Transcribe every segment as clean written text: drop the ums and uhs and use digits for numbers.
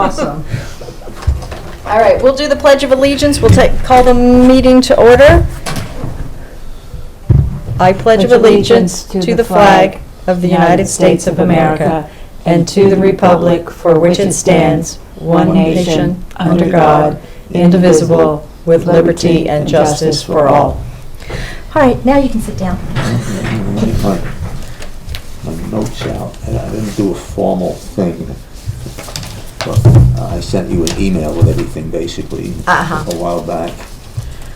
Awesome. All right, we'll do the Pledge of Allegiance. We'll call the meeting to order. I pledge allegiance to the flag of the United States of America and to the republic for which it stands, one nation, under God, indivisible, with liberty and justice for all. All right, now you can sit down. My notes out, and I didn't do a formal thing, but I sent you an email with everything basically a while back.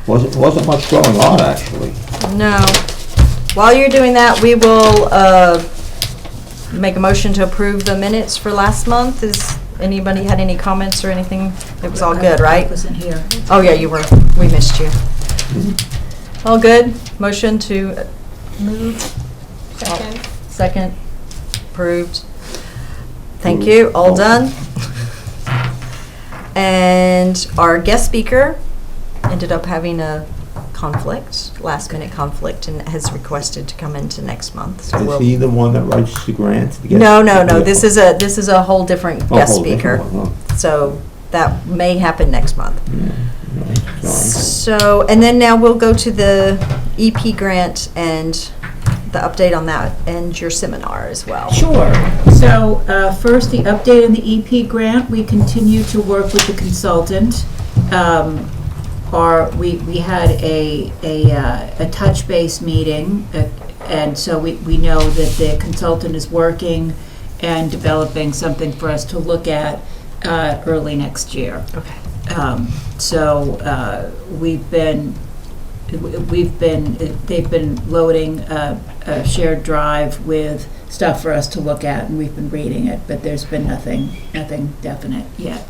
Wasn't much going on actually. No. While you're doing that, we will make a motion to approve the minutes for last month. Is anybody had any comments or anything? It was all good, right? I wasn't here. Oh yeah, you were. We missed you. All good? Motion to move? Second. Approved. Thank you. All done. And our guest speaker ended up having a conflict, last minute conflict, and has requested to come into next month. So Is he the one that writes the grant? No. This is a whole different guest speaker. Huh? So that may happen next month. Yeah, sorry. So, and then now we'll go to the EP grant and the update on that and your seminar as well. Sure. So first, the update on the EP grant. We continue to work with the consultant. We had a touch base meeting, and so we know that the consultant is working and developing something for us to look at early next year. Okay. They've been loading a shared drive with stuff for us to look at, and we've been reading it, but there's been nothing definite yet.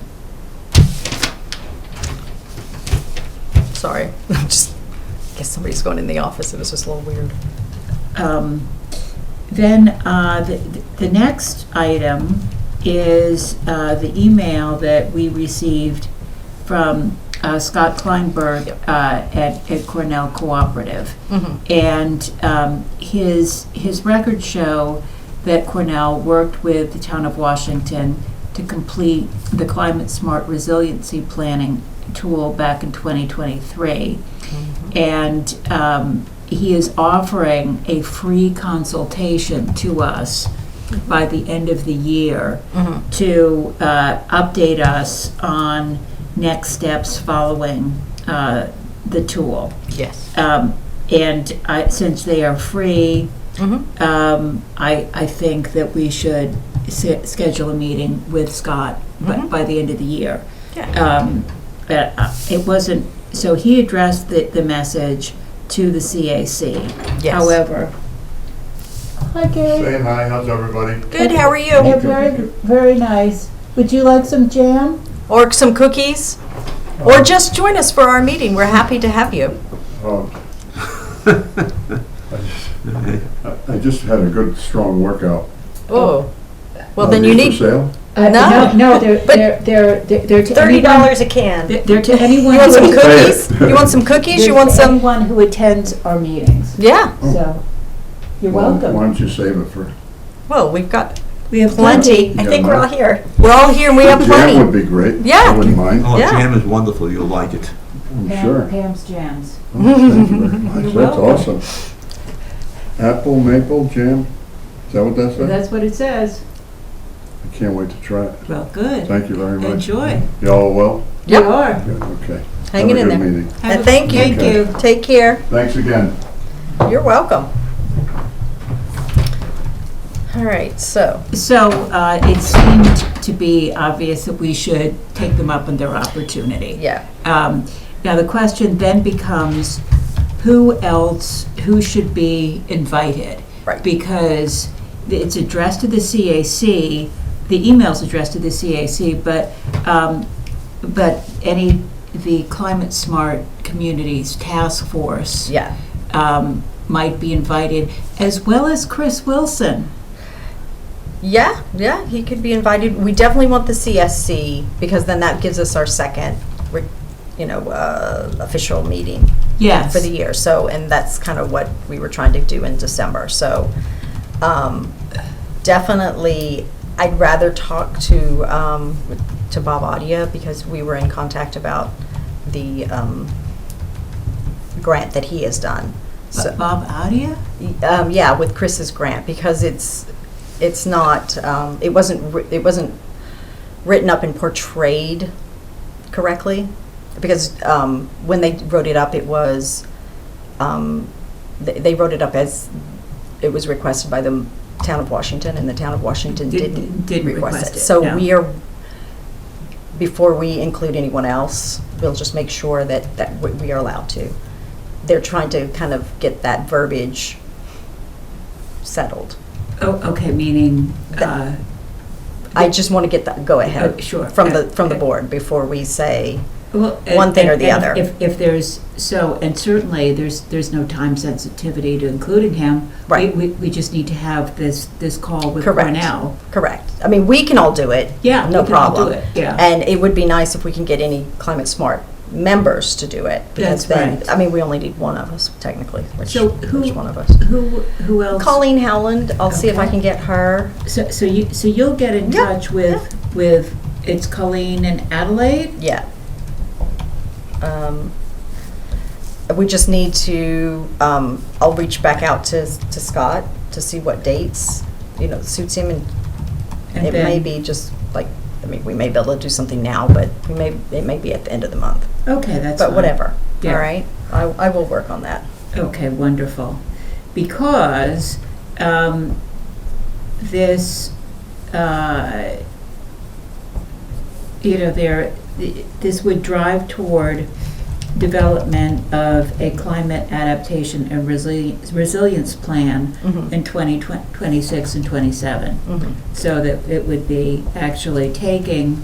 Sorry. Just guess somebody's going in the office. It was just a little weird. Then the next item is the email that we received from Scott Kleinberg at Cornell Cooperative. Mm-hmm. And his records show that Cornell worked with the town of Washington to complete the Climate Smart Resiliency Planning tool back in 2023. Mm-hmm. And he is offering a free consultation to us by the end of the year to update us on next steps following the tool. Yes. And since they are free, I think that we should schedule a meeting with Scott by the end of the year. Yeah. It wasn't, so he addressed the message to the CAC. Yes. However, hi Gary. Saying hi, how's everybody? Good. How are you? Yeah, very, very nice. Would you like some jam? Or some cookies? Or just join us for our meeting. We're happy to have you. I just had a good, strong workout. Oh. Well, Are then you these need for sale? No, they're to $30 a can. They're to anyone. You want some who- cookies? You want some cookies? You want some? Anyone who attends our meetings. Yeah. So, you're Why welcome. don't you save it for? Well, we've got We have plenty. I Yeah, think we're no. all here. We're all here and we have Jam would plenty. be great. Yeah. I wouldn't mind. Oh, Yeah. jam is wonderful, you'll like it. I'm sure. Pam's jams. Oh, thank you very much. You're That's welcome. awesome. Apple, maple, jam? Is that what that says? That's what it says. I can't wait to try it. Well, good. Thank you very much. Enjoy. Y'all well? You Yep. are. Good, okay. Hanging in Have a there. good meeting. Have a- Thank you. Thank you. Take care. Thanks again. You're welcome. All right, so. So it seemed to be obvious that we should take them up on their opportunity. Yeah. Now, the question then becomes, who should be invited? Right. Because it's addressed to the CAC, the email's addressed to the CAC, but the Climate Smart Communities Task Force Yeah. might be invited, as well as Chris Wilson. Yeah, he could be invited. We definitely want the CSC because then that gives us our second, official meeting Yes. for the year. So, and that's kind of what we were trying to do in December. So, definitely, I'd rather talk to to Bob Adia because we were in contact about the grant that he has done. So, Bob Adia? yeah, with Chris's grant, because it's not, it wasn't written up and portrayed correctly, because when they wrote it up, it was, they wrote it up as it was requested by the town of Washington, and the town of Washington didn't request it. So no. we are, before we include anyone else, we'll just make sure that we are allowed to. They're trying to kind of get that verbiage settled. Oh, okay, meaning, I just want to get that go-ahead sure. from the board before we say well, one thing or the other. If there's, and certainly there's no time sensitivity to including him. Right. We just need to have this call with Correct. Cornell. Correct. I mean, we can all do it. Yeah, no we can all problem. do it, yeah. And it would be nice if we can get any Climate Smart members to do it. Because That's then, right. I mean, we only need one of us, technically. Which one of us? Who else? Colleen Howland. I'll see if I Okay. can get her. So you'll get in Yeah, touch with it's Colleen and Adelaide? Yeah. We just need to, I'll reach back out to Scott to see what dates, suits him, and And it then- may be just like, I mean, we may be able to do something now, but it may be at the end of the month. Okay, that's But fine. whatever, Yeah. all right? I will work on that. Okay, wonderful. Because this, this would drive toward development of a climate adaptation and resilience plan Mhm. in 2026 and 27. Mhm. So that it would be actually taking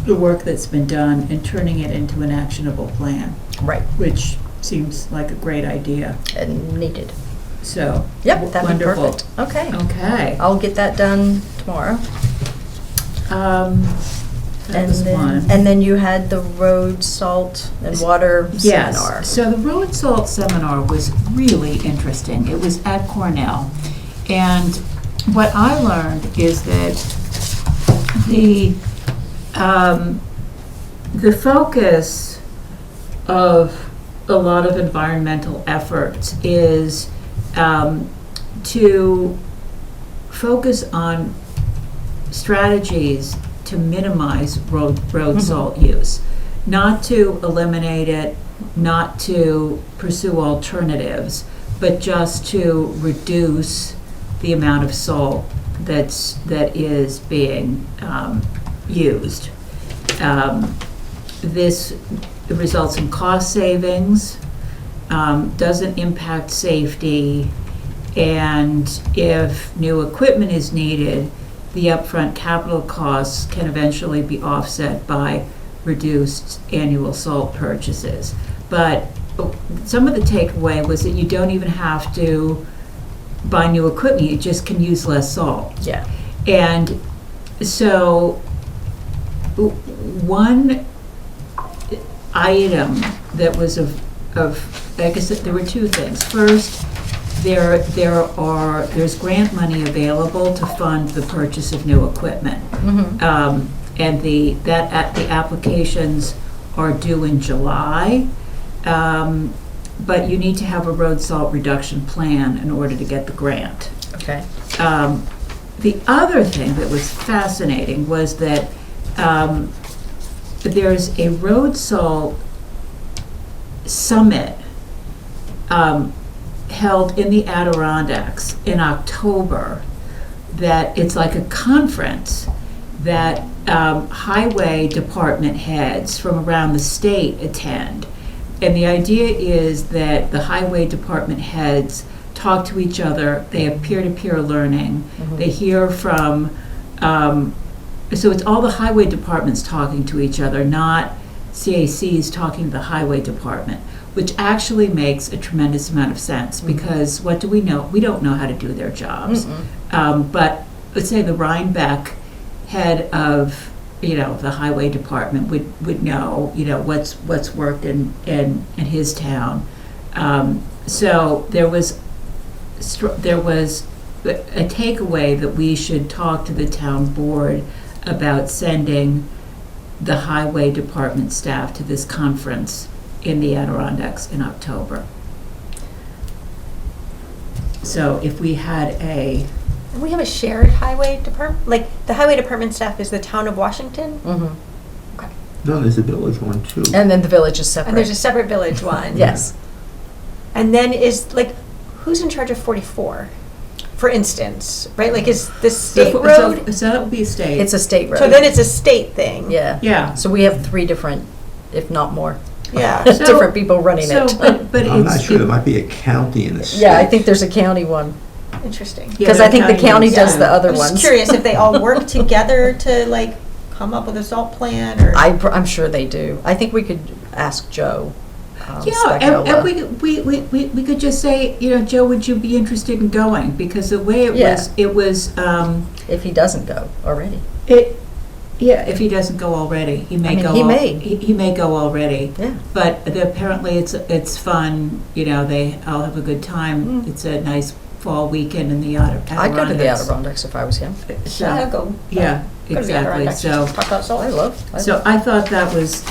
the work that's been done and turning it into an actionable plan, Right, which seems like a great idea. and needed. So, Yep, that'd be wonderful. perfect. Okay. Okay. I'll get that done tomorrow. That was one. And then you had the road salt and water seminar. Yes, so the road salt seminar was really interesting. It was at Cornell. And what I learned is that the focus of a lot of environmental efforts is to focus on strategies to minimize road salt use, not to eliminate it, not to pursue alternatives, but just to reduce the amount of salt that is being used. This results in cost savings, doesn't impact safety, and if new equipment is needed, the upfront capital costs can eventually be offset by reduced annual salt purchases. But some of the takeaway was that you don't even have to buy new equipment, you just can use less salt. Yeah. And so one item that was of I guess there were two things. First, there's grant money available to fund the purchase of new equipment. Mhm. And the applications are due in July. But you need to have a road salt reduction plan in order to get the grant. Okay. The other thing that was fascinating was that there's a road salt summit held in the Adirondacks in October, that it's like a conference that highway department heads from around the state attend. And the idea is that the highway department heads talk to each other, they have peer-to-peer learning, they hear from, so it's all the highway departments talking to each other, not CACs talking to the highway department, which actually makes a tremendous amount of sense, because what do we know? We don't know how to do their jobs. But let's say the Rhinebeck head of the highway department would know what's worked in his town. So there was a takeaway that we should talk to the town board about sending the highway department staff to this conference in the Adirondacks in October. So if we had We have a shared highway department, like the highway department staff is the town of Washington, No, there's a village one too. And then the village is separate. and there's a separate village one. Yes. And then is, like, who's in charge of 44, for instance, right? Like, is the state road? So that would be a state. It's a state road. So then it's a state thing. Yeah. Yeah. So we have 3 different, if not more, Yeah. different people running So, it. but I'm not it's. sure, there might be a county in the state. Yeah, I think there's a county one. Interesting. Yeah, Because I think the county ones, does yeah. the other I'm ones. just curious if they all work together to, like, come up with a salt plan, or? I'm sure they do. I think we could ask Joe. Yeah, Spectola. and we could just say, Joe, would you be interested in going? Because the way Yeah. it was, If he doesn't go already. if he doesn't go already, he may I mean, go. he may. He may go already. Yeah. But apparently it's fun, they all have a good time. It's a nice fall weekend in the Adirondacks. I'd go to the Adirondacks if I was him. Yeah, I'll go. Yeah, Go to the exactly, Adirondacks, so, talk about salt. so I thought that was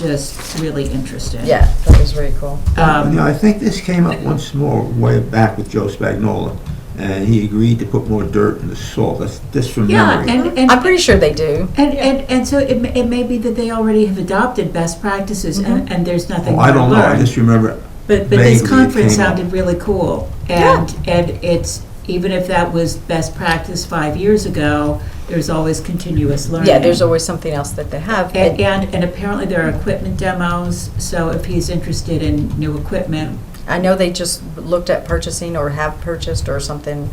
just really interesting. Yeah, that was very cool. I think this came up once more way back with Joe Spagnola, and he agreed to put more dirt in the salt. That's just from Yeah, memory. and I'm pretty sure they do. And so it may be that they already have adopted best practices, and there's nothing Oh, more I to don't know, I learn. just remember, But vaguely this it conference came up. sounded really cool, and it's, even if that was best practice 5 years ago, there's always continuous learning. Yeah, there's always something else that they have. And apparently there are equipment demos, so if he's interested in new equipment, I know they just looked at purchasing or have purchased or something.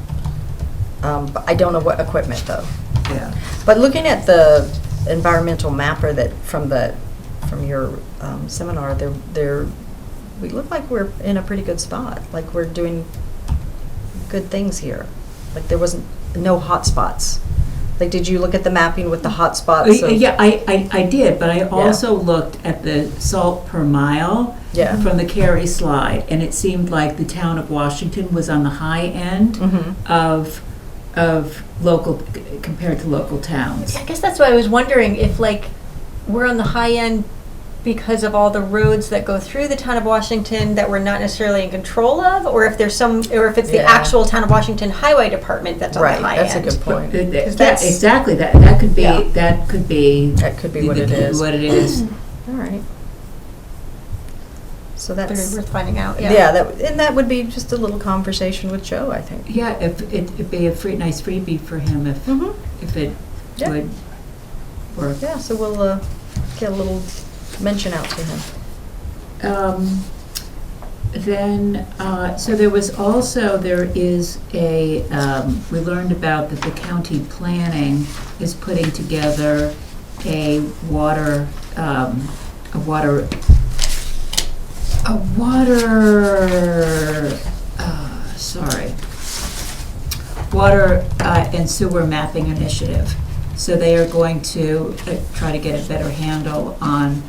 But I don't know what equipment though. yeah. But looking at the environmental mapper that from your seminar, we look like we're in a pretty good spot. Like we're doing good things here. Like there wasn't no hot spots. Like, did you look at the mapping with the hot spots? Yeah, I did, but I also looked at the salt per mile Yeah. from the Cary slide, and it seemed like the town of Washington was on the high end of local, compared to local towns. I guess that's why I was wondering if, like, we're on the high end because of all the roads that go through the town of Washington that we're not necessarily in control of, or if there's or if it's the Yeah. actual town of Washington highway department that's on Right, the high that's end. a good point. Yeah, that's- exactly, that could be, Yeah. that could be. That could be what it is. What it is. All right. So Very that's, worth finding out. yeah, that would be just a little conversation with Joe, I think. Yeah, if it'd be a nice freebie for him Mhm. if it Yeah. would work. Yeah, so we'll get a little mention out to him. Then, so there is we learned about that the county planning is putting together a water and sewer mapping initiative. So they are going to try to get a better handle on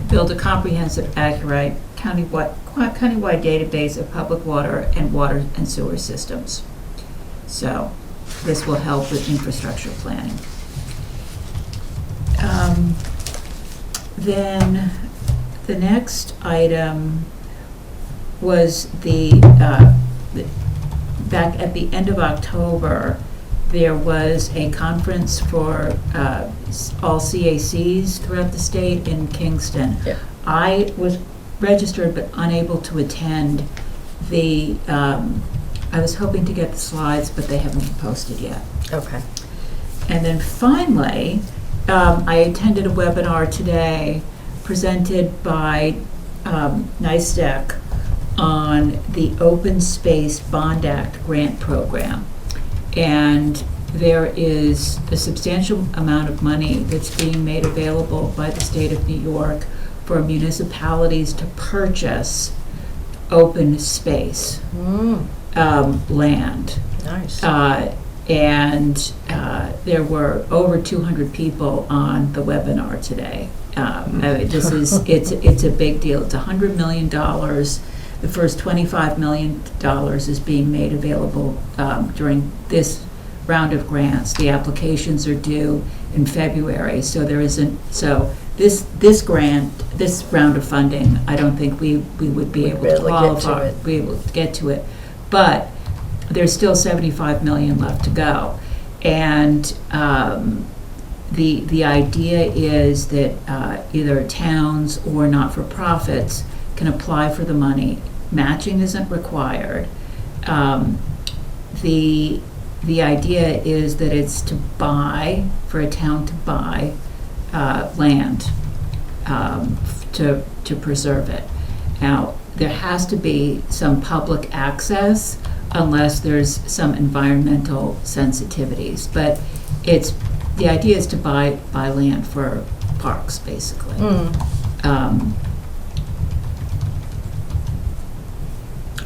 build a comprehensive, accurate, countywide database of public water and sewer systems. So this will help with infrastructure planning. Then the next item was back at the end of October, there was a conference for all CACs throughout the state in Kingston. Yeah. I was registered but unable to attend. I was hoping to get the slides, but they haven't been posted yet. Okay. And then finally, I attended a webinar today presented by NISTEC on the Open Space Bond Act grant program. And there is a substantial amount of money that's being made available by the state of New York for municipalities to purchase open space land. Nice. And there were over 200 people on the webinar today. It's a big deal. It's $100 million. The first $25 million is being made available during this round of grants. The applications are due in February, so there isn't, so this grant, this round of funding, I don't think we would be able to barely get to qualify, it. be able to get to it. But there's still 75 million left to go. And the idea is that either towns or not-for-profits can apply for the money. Matching isn't required. The idea is that it's to buy, for a town to buy land to preserve it. Now, there has to be some public access unless there's some environmental sensitivities. But the idea is to buy land for parks, basically.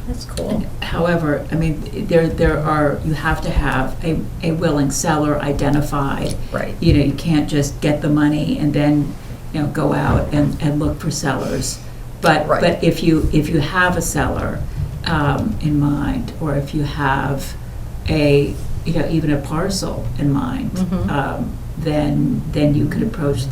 That's cool. However, I mean, you have to have a willing seller identified. Right. You can't just get the money and then, go out and look for sellers. But Right. but if you have a seller in mind, or if you have even a parcel in mind, Mhm. then you could approach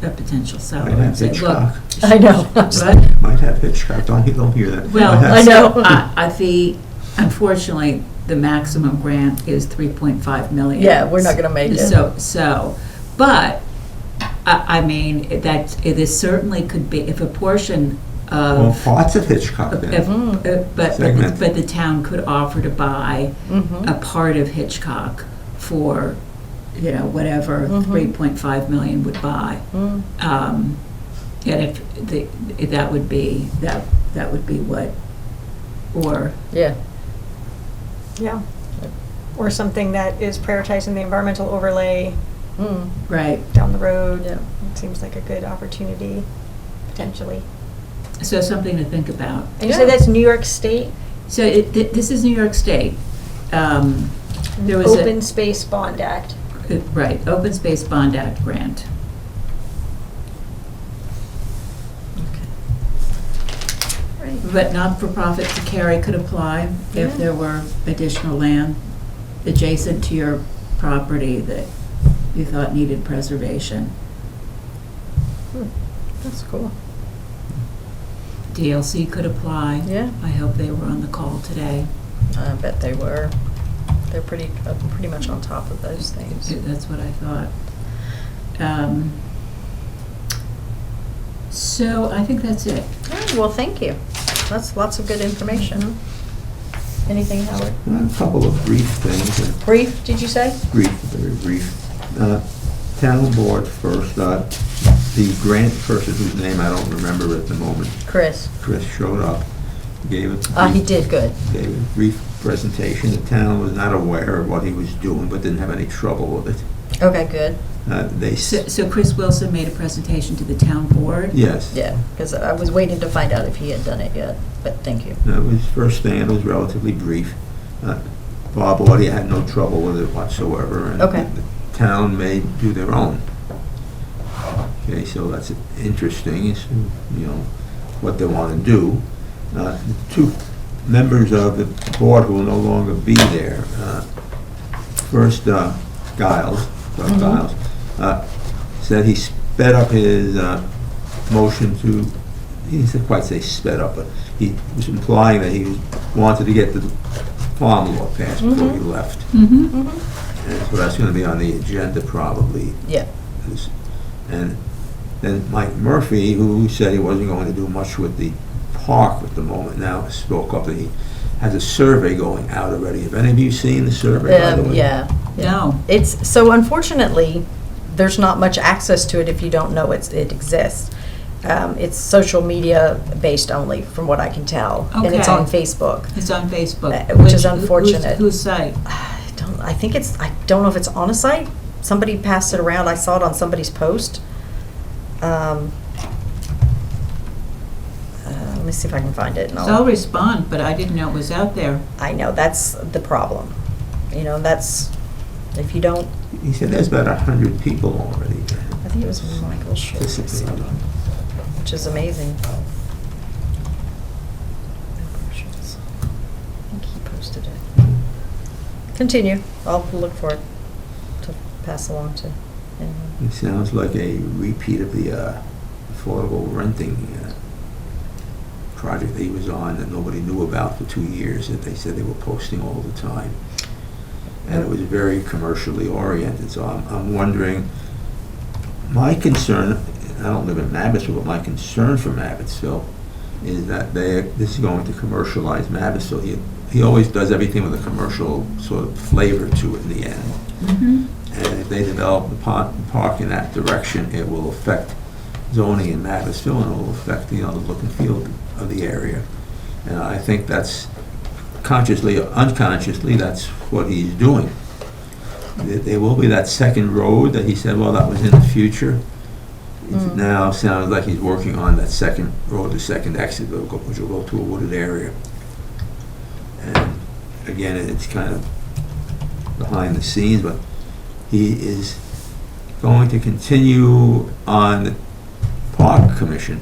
a potential seller Might and have say, look. Hitchcock. I know. What? Might have Hitchcock, don't hear that. Well, Might have- I know. Unfortunately, the maximum grant is 3.5 million. Yeah, we're not gonna make it. But I mean, it is certainly could be, if a portion Well, of, parts of Hitchcock then. Segment. but the town could offer to buy Mhm. a part of Hitchcock for, whatever Mhm. 3.5 million would buy. Mm. And if that would be what, or, Yeah. Yeah. Or something that is prioritizing the environmental overlay Mm. right. down the road. Yeah. It seems like a good opportunity, potentially. So something to think about. And you said that's New York State? So this is New York State. There was Open Space Bond Act. right, Open Space Bond Act grant. Right. But not-for-profit to carry could apply if Yeah. there were additional land adjacent to your property that you thought needed preservation. That's cool. DLC could apply. Yeah. I hope they were on the call today. I bet they were. They're pretty much on top of those things. That's what I thought. So I think that's it. All right, well, thank you. That's lots of good information. Anything, Howard? A couple of brief things. Brief, did you say? Brief, very brief. Town board first, the grant person whose name I don't remember at the moment, Chris. Chris, showed up, gave a He did good. gave a brief presentation. The town was not aware of what he was doing, but didn't have any trouble with it. Okay, good. So Chris Wilson made a presentation to the town board? Yes. Yeah, because I was waiting to find out if he had done it yet, but thank you. That was first thing, it was relatively brief. Bob Audie had no trouble with it whatsoever. And Okay. the town may do their own. Okay, so that's interesting, is, what they want to do. The two members of the board who will no longer be there, first, Giles, Doug Mhm. Giles, said he sped up his motion to, he didn't quite say sped up, but he was implying that he wanted to get the farm law passed before he left. Mm-hmm. And so that's going to be on the agenda probably. Yeah. And then Mike Murphy, who said he wasn't going to do much with the park at the moment, now spoke up that he has a survey going out already. Have any of you seen the survey, by the way? Yeah. No. It's, so unfortunately, there's not much access to it if you don't know it exists. It's social media based only, from what I can tell. And it's Okay. on Facebook. It's on Facebook. Which is unfortunate. Whose site? I don't know if it's on a site. Somebody passed it around. I saw it on somebody's post. Let me see if I can find it. and So I'll respond, but I didn't know it was out there. I know, that's the problem. That's, if you don't, He said there's about 100 people already. I think it was Michael Schultz, participating. which is amazing. I think he posted it. continue. I'll look for it to pass along to anyone. It sounds like a repeat of the affordable renting project that he was on that nobody knew about for 2 years, that they said they were posting all the time. And it was very commercially oriented, so I'm wondering, my concern, I don't live in Mabbittsville, but my concern for Mabbittsville is that this is going to commercialize Mabbittsville. He always does everything with a commercial sort of flavor to it in the end. Mm-hmm. And if they develop the park in that direction, it will affect zoning in Mabbittsville, and it will affect, the look and feel of the area. And I think that's consciously or unconsciously, that's what he's doing. There will be that second road that he said, well, that was in the future. It now sounds like he's working on that second road, the second exit, which will go to a wooded area. And again, it's kind of behind the scenes, but he is going to continue on the Park Commission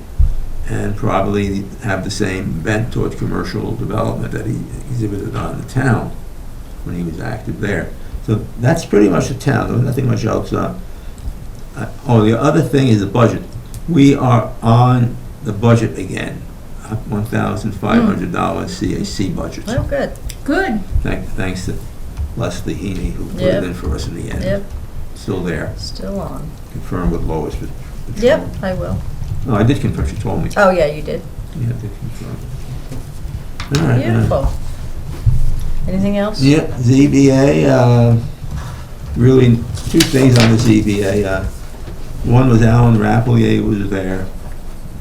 and probably have the same bent towards commercial development that he exhibited on the town when he was active there. So that's pretty much the town. There's nothing much else. The other thing is the budget. We are on the budget again. $1,500 CAC budget. Oh, good. Good. Thanks to Leslie Heaney, who put it in for us in the end. Yep, Still there. still on. Confirm with Lois. Yep, I will. No, I did confirm. She told me. Oh, yeah, you did. Yeah, I did confirm. All right. Beautiful. Anything else? Yeah, ZBA, really two things on the ZBA. One was Alan Rapelier was there,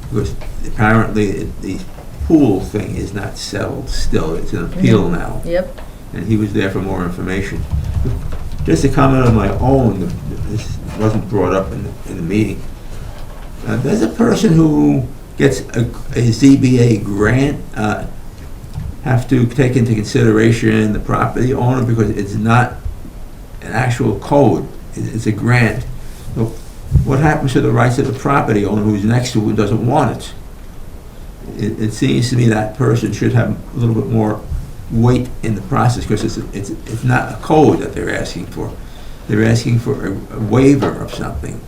because apparently the pool thing is not settled still. It's an appeal now. Yep. And he was there for more information. Just a comment on my own, this wasn't brought up in the meeting. There's a person who gets a ZBA grant, have to take into consideration the property owner, because it's not an actual code, it's a grant. So what happens to the rights of the property owner who's next to who doesn't want it? It seems to me that person should have a little bit more weight in the process, because it's not a code that they're asking for. They're asking for a waiver of something,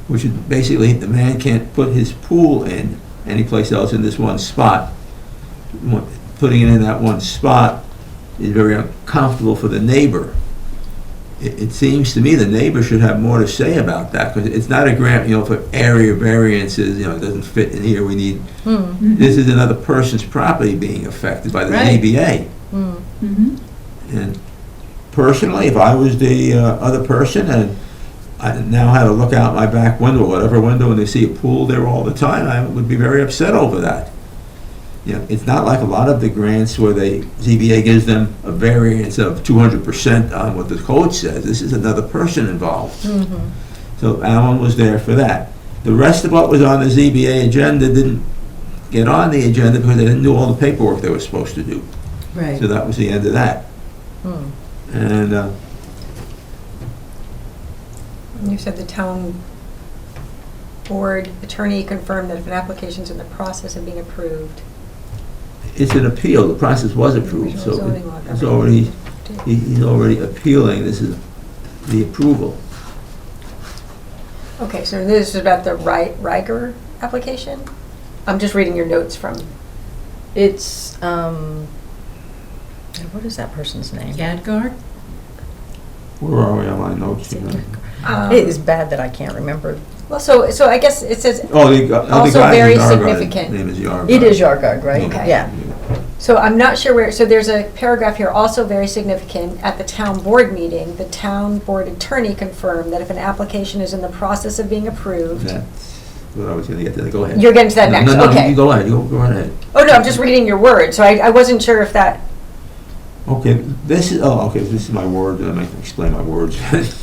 which is basically the man can't put his pool in anyplace else in this one spot. Putting it in that one spot is very uncomfortable for the neighbor. It seems to me the neighbor should have more to say about that, because it's not a grant, for area variances, it doesn't fit in here, we need, this is another person's property being affected by the Right. ZBA. Mm-hmm. And personally, if I was the other person and I now had to look out my back window, whatever window, and they see a pool there all the time, I would be very upset over that. It's not like a lot of the grants where ZBA gives them a variance of 200% on what the code says. This is another person involved. Mm-hmm. So Alan was there for that. The rest of what was on the ZBA agenda didn't get on the agenda because they didn't do all the paperwork they were supposed to do. Right. So that was the end of that. And You said the town board attorney confirmed that if an application's in the process of being approved. it's an appeal. The process was approved, Original so zoning law it's already, he's already appealing. This is the approval. Okay, so this is about the Riger application? I'm just reading your notes from. It's, what is that person's name? Gadgard? Where are we on my notes here? It is bad that I can't remember. Well, so I guess it says, Oh, the Also guy very is Yargard. significant. His name is Yargard. It is Yargard, right? Okay. Yeah. so I'm not sure where, so there's a paragraph here, also very significant, at the town board meeting, the town board attorney confirmed that if an application is in the process of being approved. That's what I was going to get to. Go ahead. You're getting to that next, No, okay. you go ahead. Go right ahead. Oh, no, I'm just reading your words, so I wasn't sure if that, Okay, this is my word. Let me explain my words.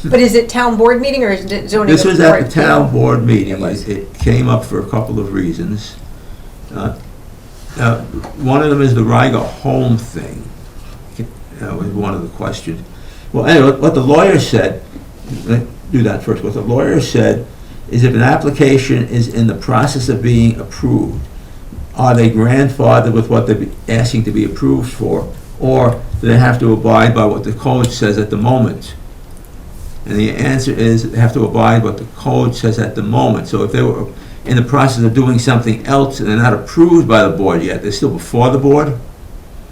but is it town board meeting or is it zoning? This was at the board? town board meeting. It was. It came up for a couple of reasons. One of them is the Riga home thing. Was one of the questions. Well, anyway, what the lawyer said, let's do that first. What the lawyer said is if an application is in the process of being approved, are they grandfathered with what they're asking to be approved for? Or do they have to abide by what the code says at the moment? And the answer is, they have to abide what the code says at the moment. So if they were in the process of doing something else and they're not approved by the board yet, they're still before the board,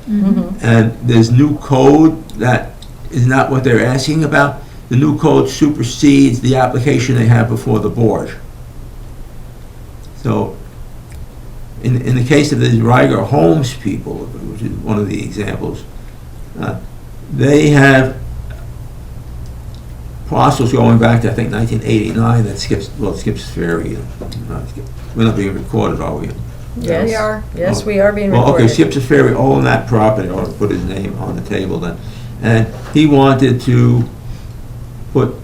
and there's new code that is not what they're asking about, the new code supersedes the application they have before the board. So, in the case of the Riger Homes people, which is one of the examples, they have parcels going back to, I think, 1989 that skips Ferry. We're not being recorded, are we? Yes. We are. Yes, we are being Well, okay, recorded. Skips Ferry owned that property, or put his name on the table then, and he wanted to put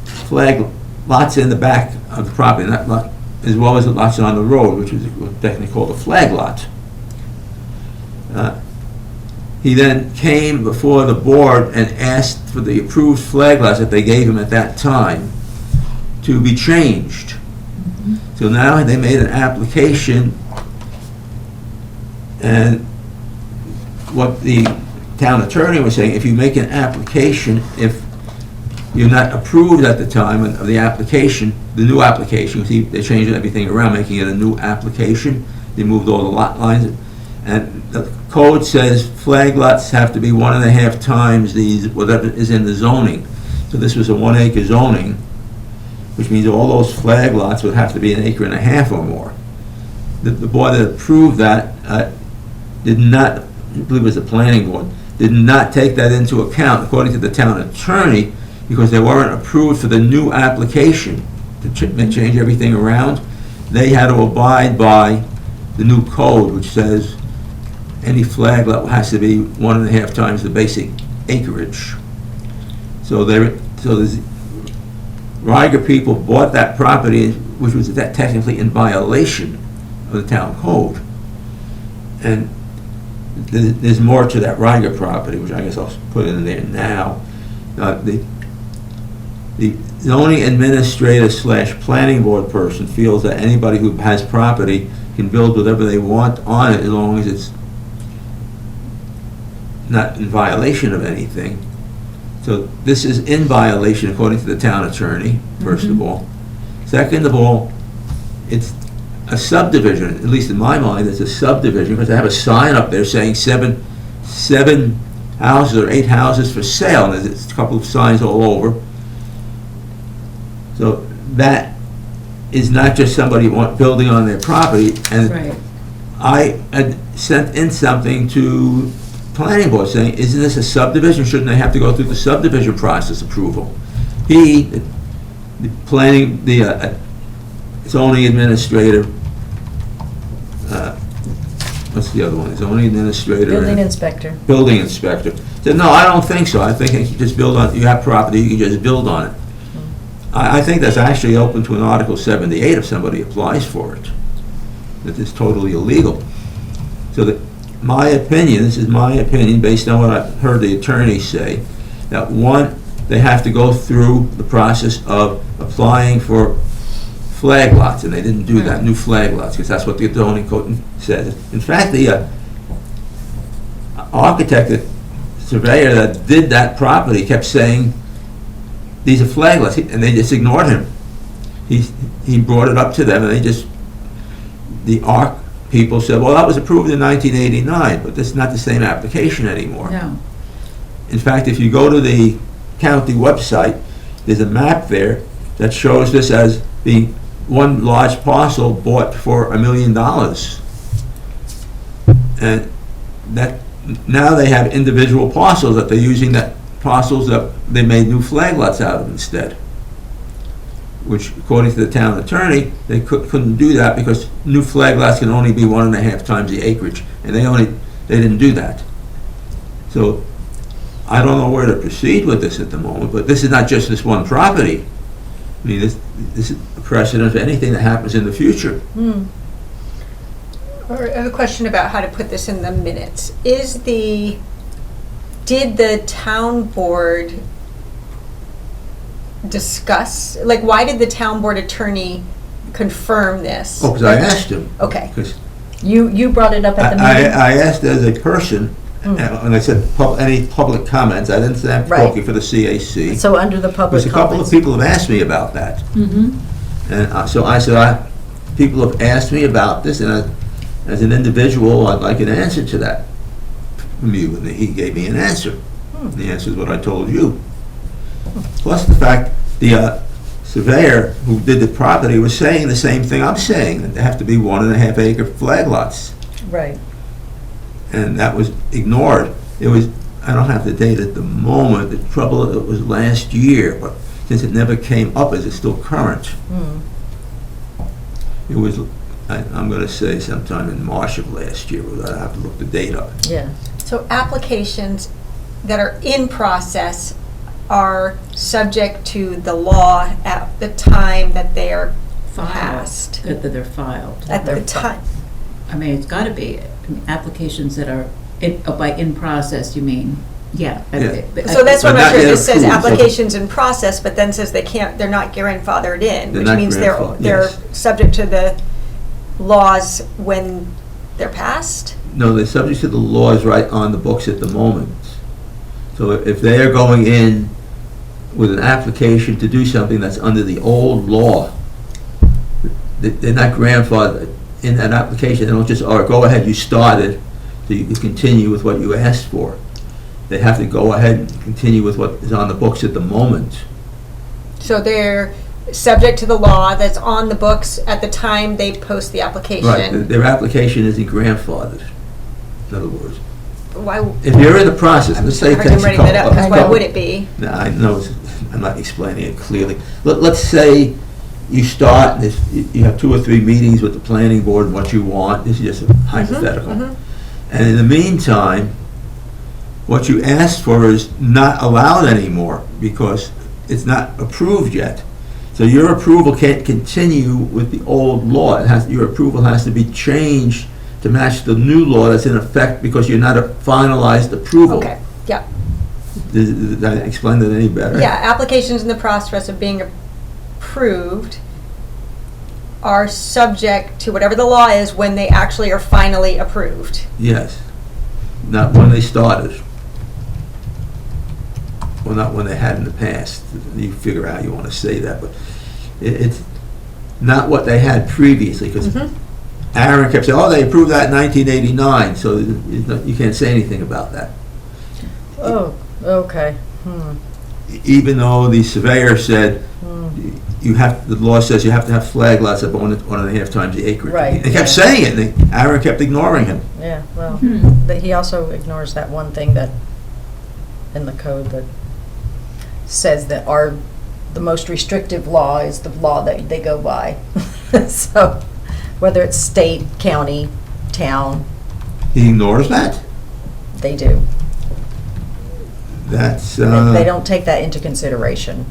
flag lots in the back of the property, not lot, as well as the lots on the road, which is technically called a flag lot. He then came before the board and asked for the approved flag lots that they gave him at that time to be changed. So now they made an application, and what the town attorney was saying, if you make an application, if you're not approved at the time of the application, the new application, see, they changed everything around, making it a new application. They moved all the lot lines, and the code says flag lots have to be 1.5 times these, whatever is in the zoning. So this was a 1 acre zoning, which means all those flag lots would have to be 1.5 acres or more. The board that approved that did not, I believe it was the planning board, did not take that into account, according to the town attorney, because they weren't approved for the new application to change everything around. They had to abide by the new code, which says any flag lot has to be 1.5 times the basic acreage. So the Riger people bought that property, which was technically in violation of the town code. And there's more to that Riger property, which I guess I'll put in there now. The zoning administrator / planning board person feels that anybody who has property can build whatever they want on it as long as it's not in violation of anything. So this is in violation according to the town attorney, first of all. Second of all, it's a subdivision, at least in my mind, it's a subdivision, because they have a sign up there saying seven houses or 8 houses for sale, and there's a couple of signs all over. So that is not just somebody building on their property, and Right. I had sent in something to planning board saying, isn't this a subdivision? Shouldn't they have to go through the subdivision process approval? The zoning administrator, what's the other one? Zoning administrator. Building inspector. Building inspector. Said, no, I don't think so. I think you can just build on, you have property, you can just build on it. I think that's actually open to an Article 78 if somebody applies for it. That is totally illegal. So that, my opinion, this is my opinion based on what I've heard the attorney say, that one, they have to go through the process of applying for flag lots, and they didn't do that, new flag lots, because that's what the zoning code says. In fact, the architect, the surveyor that did that property kept saying, these are flag lots, and they just ignored him. He brought it up to them, and the ARC people said, well, that was approved in 1989, but this is not the same application anymore. No. In fact, if you go to the county website, there's a map there that shows this as being one large parcel bought for $1 million. And that, now they have individual parcels that they're using, that parcels that they made new flag lots out of instead. Which, according to the town attorney, they couldn't do that because new flag lots can only be 1.5 times the acreage, and they didn't do that. So, I don't know where to proceed with this at the moment, but this is not just this one property. I mean, this is a precedent for anything that happens in the future. I have a question about how to put this in the minutes. Did the town board discuss, like, why did the town board attorney confirm this? Oh, because I asked him. Okay. Because You brought it up at the meeting? I asked as a person, And I said, any public comments, I didn't say I'm Right. talking for the CAC. So under the public Because a couple of comments. people have asked me about that. And so I said, people have asked me about this, and as an individual, I'd like an answer to that from you. And he gave me an answer. The answer is what I told you. Plus the fact, the surveyor who did the property was saying the same thing I'm saying, that there have to be 1.5 acre flag lots. Right. And that was ignored. It was, I don't have the date at the moment, the trouble, it was last year, but since it never came up, is it still current? It was, I'm gonna say sometime in March of last year, but I have to look the date up. Yeah. So applications that are in process are subject to the law at the time that they are passed. That they're filed. At the time. I mean, it's gotta be, applications that are, by in process, you mean, yeah. Yeah. So that's what But I'm not sure, yet this says approved, so- applications in process, but then says they're not grandfathered in, They're which not means they're grandfathered, yes. subject to the laws when they're passed? No, they're subject to the laws right on the books at the moment. So if they are going in with an application to do something that's under the old law, they're not grandfathered in that application. They don't just, go ahead, you started, so you can continue with what you asked for. They have to go ahead and continue with what is on the books at the moment. So they're subject to the law that's on the books at the time they post the application? Right, their application isn't grandfathered, in other words. Why, If you're in the process, let's say it takes a writing that up, couple. because why would it be? No, I know, I'm not explaining it clearly. Let's say you start, and you have 2 or 3 meetings with the planning board and what you want, this is just hypothetical. And in the meantime, what you asked for is not allowed anymore because it's not approved yet. So your approval can't continue with the old law. Your approval has to be changed to match the new law that's in effect because you're not a finalized approval. Okay, yeah. Did I explain that any better? Yeah, applications in the process of being approved are subject to whatever the law is when they actually are finally approved. Yes. Not when they started. Well, not when they had in the past. You figure out how you want to say that, but it's not what they had previously, because Aaron kept saying, they approved that in 1989, so you can't say anything about that. Oh, okay. Even though the surveyor said, the law says you have to have flag lots up 1.5 times the acreage. Right, They yeah. kept saying it, and Aaron kept ignoring him. Yeah, well, but he also ignores that one thing that, in the code that says that the most restrictive law is the law that they go by. So, whether it's state, county, town, He ignores that? they do. That's, They don't take that into consideration.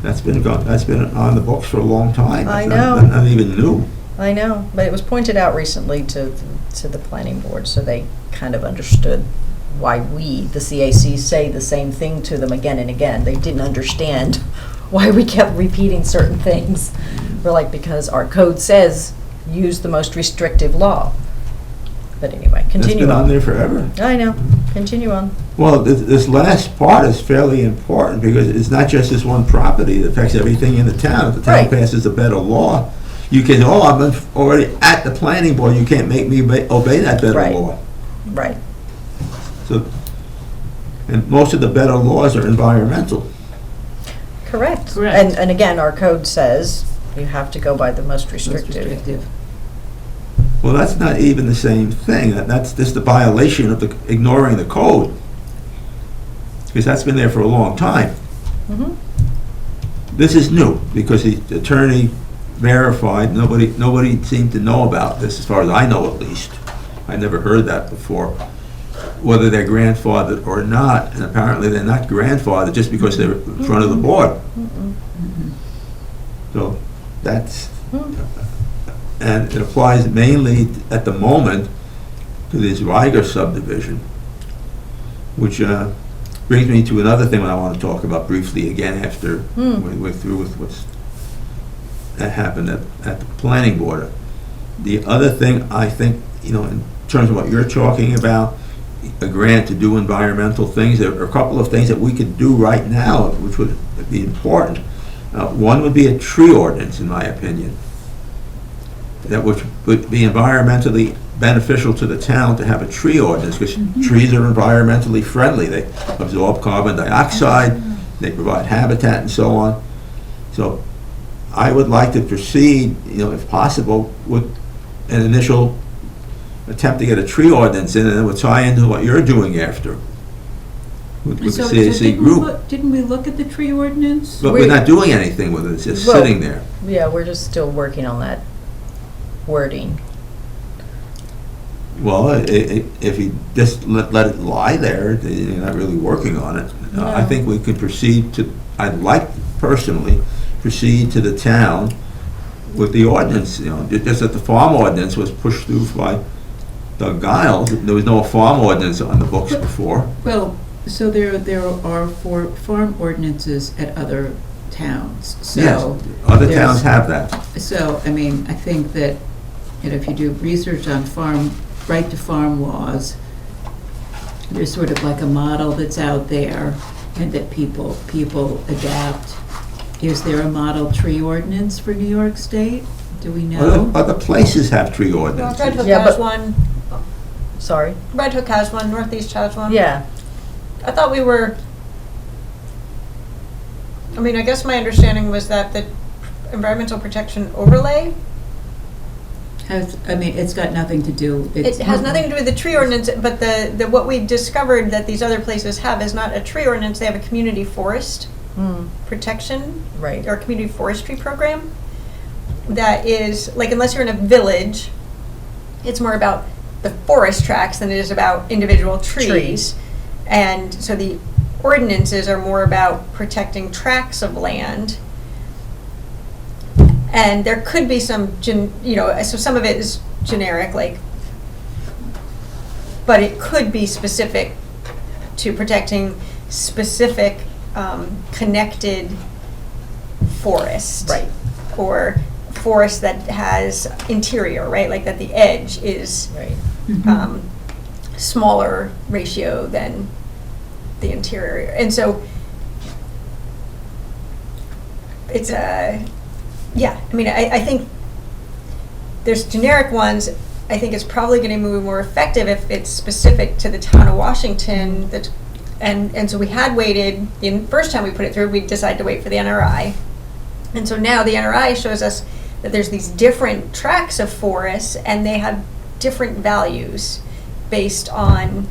that's been on the books for a long time. I It's know. Not even new. I know, but it was pointed out recently to the planning board, so they kind of understood why we, the CAC, say the same thing to them again and again. They didn't understand why we kept repeating certain things. We're like, because our code says, use the most restrictive law. But anyway, It's continue been on on. there forever. I know, continue on. Well, this last part is fairly important because it's not just this one property, it affects everything in the town. If the town Right. passes a better law, you can, I'm already at the planning board, you can't make me obey that better Right. law. Right, So, and most of the better laws are environmental. correct. Correct. And again, our code says you have to go by the most Most restrictive. restrictive. Well, that's not even the same thing. That's just a violation of ignoring the code. Because that's been there for a long time. Mhm. This is new, because the attorney verified, nobody seemed to know about this, as far as I know at least. I never heard that before, whether they're grandfathered or not, and apparently they're not grandfathered just because they're in front of the board. So, that's, and it applies mainly at the moment to this Riger subdivision, which brings me to another thing that I want to talk about briefly again after we're through with that happened at the planning board. The other thing I think, in terms of what you're talking about, a grant to do environmental things. There are a couple of things that we could do right now, which would be important. One would be a tree ordinance, in my opinion, that would be environmentally beneficial to the town to have a tree ordinance, because trees are environmentally friendly. They absorb carbon dioxide, they provide habitat and so on. So I would like to proceed, if possible, with an initial attempt to get a tree ordinance in, and it would tie into what you're doing after with the So CAC group. didn't we look at the tree ordinance? But we're not doing anything with it, it's just Well- sitting there. Yeah, we're just still working on that wording. Well, if you just let it lie there, you're not really working on it. I No. think we could I'd like personally, proceed to the town with the ordinance, just that the farm ordinance was pushed through by Doug Giles. There was no farm ordinance on the books before. Well, so there are farm ordinances at other towns, so. Yes, other there's- towns have that. So, I mean, I think that, if you do research on right to farm laws, there's sort of like a model that's out there and that people adapt. Is there a model tree ordinance for New York State? Do we know? Other places have tree Well, ordinances. Red Hook Yeah, has but- one, Sorry? Red Hook has one, Northeast has one. Yeah. I thought we were, I guess my understanding was that the environmental protection overlay, It's got nothing to do. it has nothing to do with the tree ordinance, but what we discovered that these other places have is not a tree ordinance, they have a community forest protection Right. or community forestry program that is, like, unless you're in a village, it's more about the forest tracts than it is about individual trees. And so the ordinances are more about protecting tracts of land. And there could be some, so some of it is generic, like, but it could be specific to protecting specific connected forest. Right. Or forest that has interior, right? Like that the edge is Right. smaller ratio than the interior. And so it's I think there's generic ones. I think it's probably going to be more effective if it's specific to the town of Washington. And so we had waited, the first time we put it through, we decided to wait for the NRI. And so now the NRI shows us that there's these different tracts of forests and they have different values based on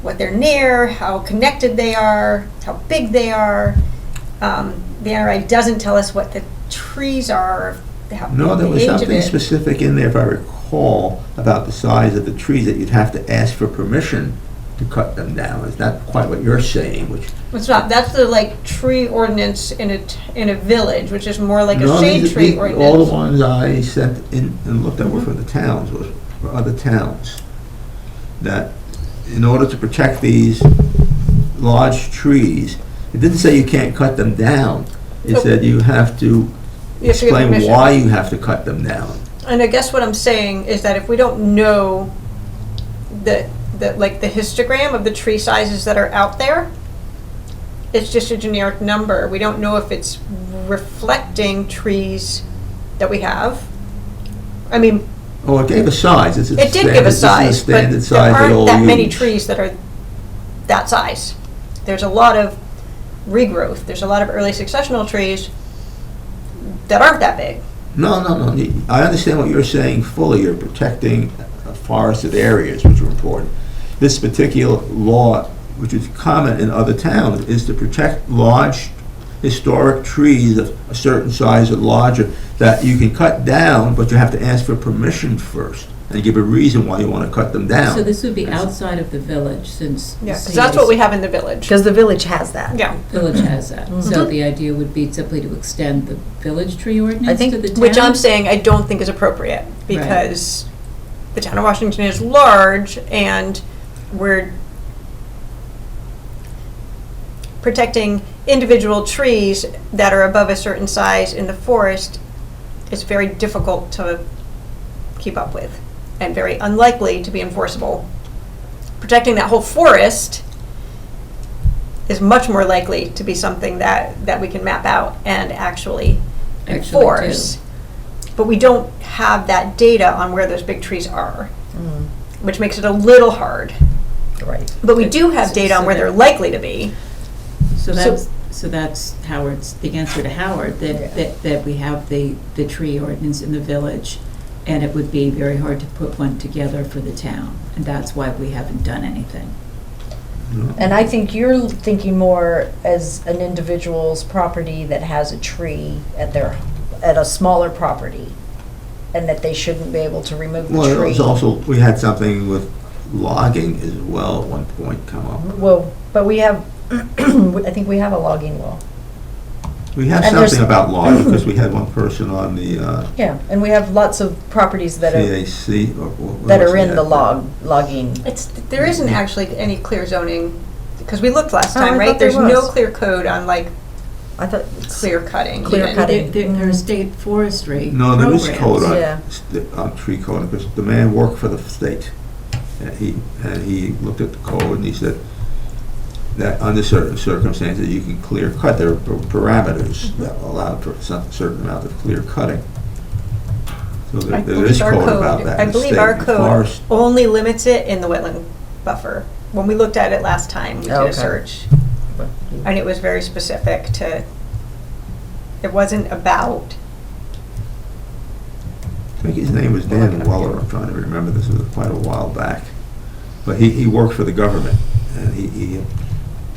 what they're near, how connected they are, how big they are. The NRI doesn't tell us what the trees are, how No, there the was age of something it. specific in there, if I recall, about the size of the trees, that you'd have to ask for permission to cut them down. It's not quite what you're saying, which... It's not, that's the tree ordinance in a village, which is more like a No, shade tree all the ordinance. ones I sent in and looked at were for the towns, was for other towns. That in order to protect these large trees, it didn't say you can't cut them down. It Nope. said you have to You have to get explain permission. why you have to cut them down. And I guess what I'm saying is that if we don't know the histogram of the tree sizes that are out there, it's just a generic number. We don't know if it's reflecting trees that we have. I mean, Oh, it gave a size. It it did give a size, but standard there size they all aren't that many use. trees that are that size. There's a lot of regrowth. There's a lot of early successional trees that aren't that big. No. I understand what you're saying fully. You're protecting forested areas, which are important. This particular law, which is common in other towns, is to protect large historic trees of a certain size or larger that you can cut down, but you have to ask for permission first and give a reason why you want to cut them down. So this would be outside of the village, since. Yeah, because that's what we have in the village. Because the village has that. Yeah. Village has that. So the idea would be simply to extend the village tree ordinance think- to the town? Which I'm saying I don't think is appropriate, because the town of Washington is large, and we're protecting individual trees that are above a certain size in the forest is very difficult to keep up with, and very unlikely to be enforceable, protecting that whole forest is much more likely to be something that we can map out and actually enforce. But we don't have that data on where those big trees are, which makes it a little hard. Right. But we do have data on where they're likely to be. So that's Howard's, the answer to Howard, that we have the tree ordinance in the village, and it would be very hard to put one together for the town, and that's why we haven't done anything. And I think you're thinking more as an individual's property that has a tree at a smaller property, and that they shouldn't be able to remove the Well, it tree. was also, we had something with logging as well at one point come up. Well, but we have, I think we have a logging law. We have And there's- something about logging, because we had one person on the Yeah, and we have lots of properties that are, CAC, or what that was are in that? the logging. There isn't actually any clear zoning, because we looked last Oh, I time, thought right? there There's no was. clear code on like I thought, clear cutting. Clear even. cutting. There are state forestry No, there is programs. code Yeah. on tree code, because the man worked for the state. And he looked at the code and he said that under certain circumstances, you can clear cut. There are parameters that allow for some certain amount of clear cutting. So I there is believe our code about that I in the believe state. our The code forest- only limits it in the wetland buffer. When we looked at it last time, we did Okay. a search, and it was very specific to, it wasn't about, I think his name was Dan Weller. I'm trying to remember. This was quite a while back. But he worked for the government, and he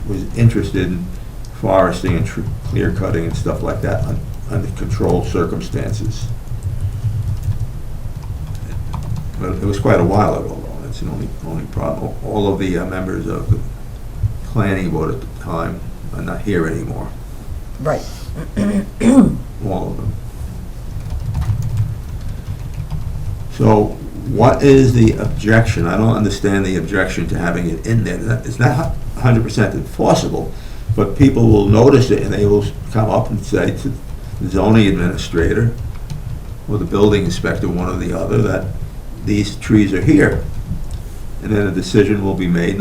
was interested in foresting and clear cutting and stuff like that under controlled circumstances. But it was quite a while ago, though. That's the only problem. All of the members of the planning board at the time are not here anymore. right. All of them. So what is the objection? I don't understand the objection to having it in there. It's not 100% enforceable, but people will notice it and they will come up and say to the zoning administrator or the building inspector, one or the other, that these trees are here. And then a decision will be made.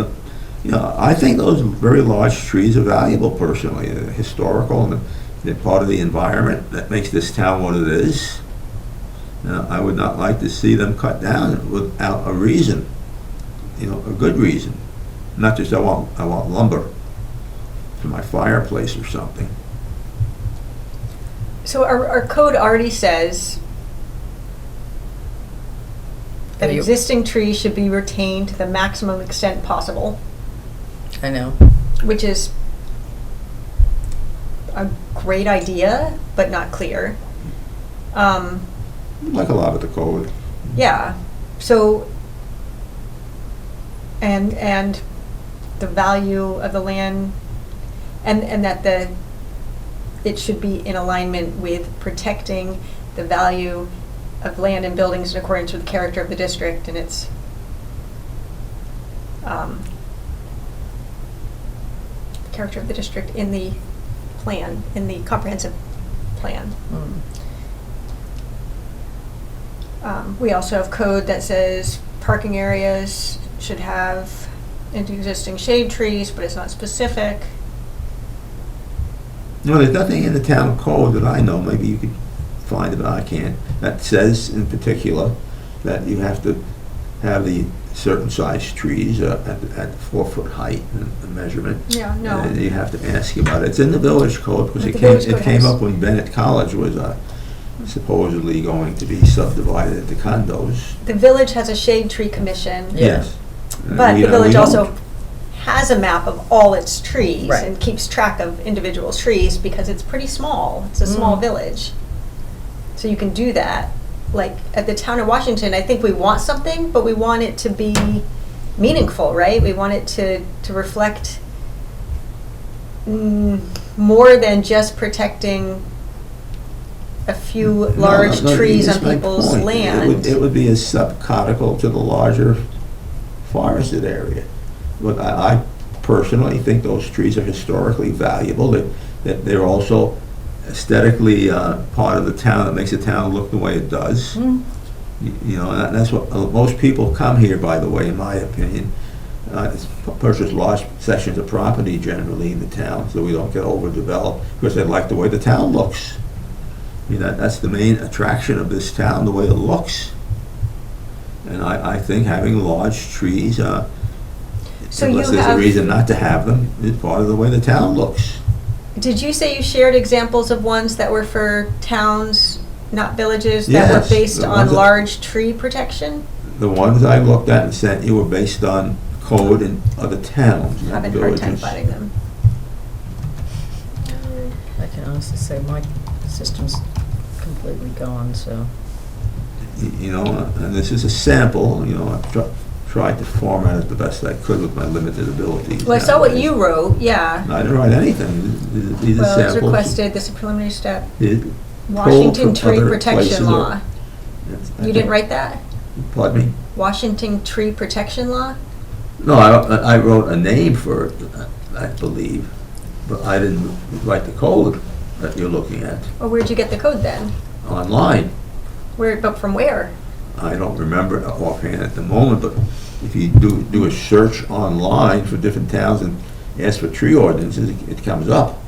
You know, I think those very large trees are valuable personally. They're historical and they're part of the environment that makes this town what it is. I would not like to see them cut down without a reason, you know, a good reason. Not just I want lumber for my fireplace or something. so our code already says that You- existing trees should be retained to the maximum extent possible, I know. which is a great idea, but not clear. Like a lot of the code. Yeah, so, and the value of the land, and that it should be in alignment with protecting the value of land and buildings in accordance with the character of the district and its, character of the district in the plan, in the comprehensive plan. We also have code that says parking areas should have existing shade trees, but it's not specific. No, there's nothing in the town code that I know, maybe you could find it, but I can't, that says in particular that you have to have the certain size trees at 4 foot height and measurement. Yeah, no. And you have to ask about it. It's in the village code, because But it the came, village it code came has- up when Bennett College was supposedly going to be subdivided into condos. The village has a shade tree commission. Yeah. Yes. But We- the village we don't. also has a map of all its trees Right. and keeps track of individual trees because it's pretty small. It's a small Mm. village. So you can do that. Like at the town of Washington, I think we want something, but we want it to be meaningful, right? We want it to reflect more than just protecting a few large No, trees that's on my people's point. land. It would be a subcodical to the larger forested area. But I personally think those trees are historically valuable, that they're also aesthetically part of the town, that makes the town look the way it does. You know, and that's what, most people come here, by the way, in my opinion, purchase large sections of property generally in the town, so we don't get overdeveloped, because they like the way the town looks. I mean, that's the main attraction of this town, the way it looks. And I think having large trees, So unless you there's a have- reason not to have them, is part of the way the town looks. Did you say you shared examples of ones that were for towns, not villages, that were Yes, based the on ones that- large tree protection? The ones I looked at and sent you were based on code in other towns, I'm not having a hard time villages. finding them. I can honestly say my system's completely gone, so. You know, and this is a sample, you know, I've tried to format it the best I could with my limited abilities. Well, I saw what nowadays. you wrote, yeah. I didn't write anything. These are Well, it's samples. requested, this is a preliminary step. It- Washington pulled from Tree other Protection places or- Law. Yes, I You didn't think- write that? Pardon me? Washington Tree Protection Law? No, I wrote a name for it, I believe, but I didn't write the code that you're looking at Or where'd you get the code then? online. But from where? I don't remember offhand at the moment, but if you do a search online for different towns and ask for tree ordinances, it comes up.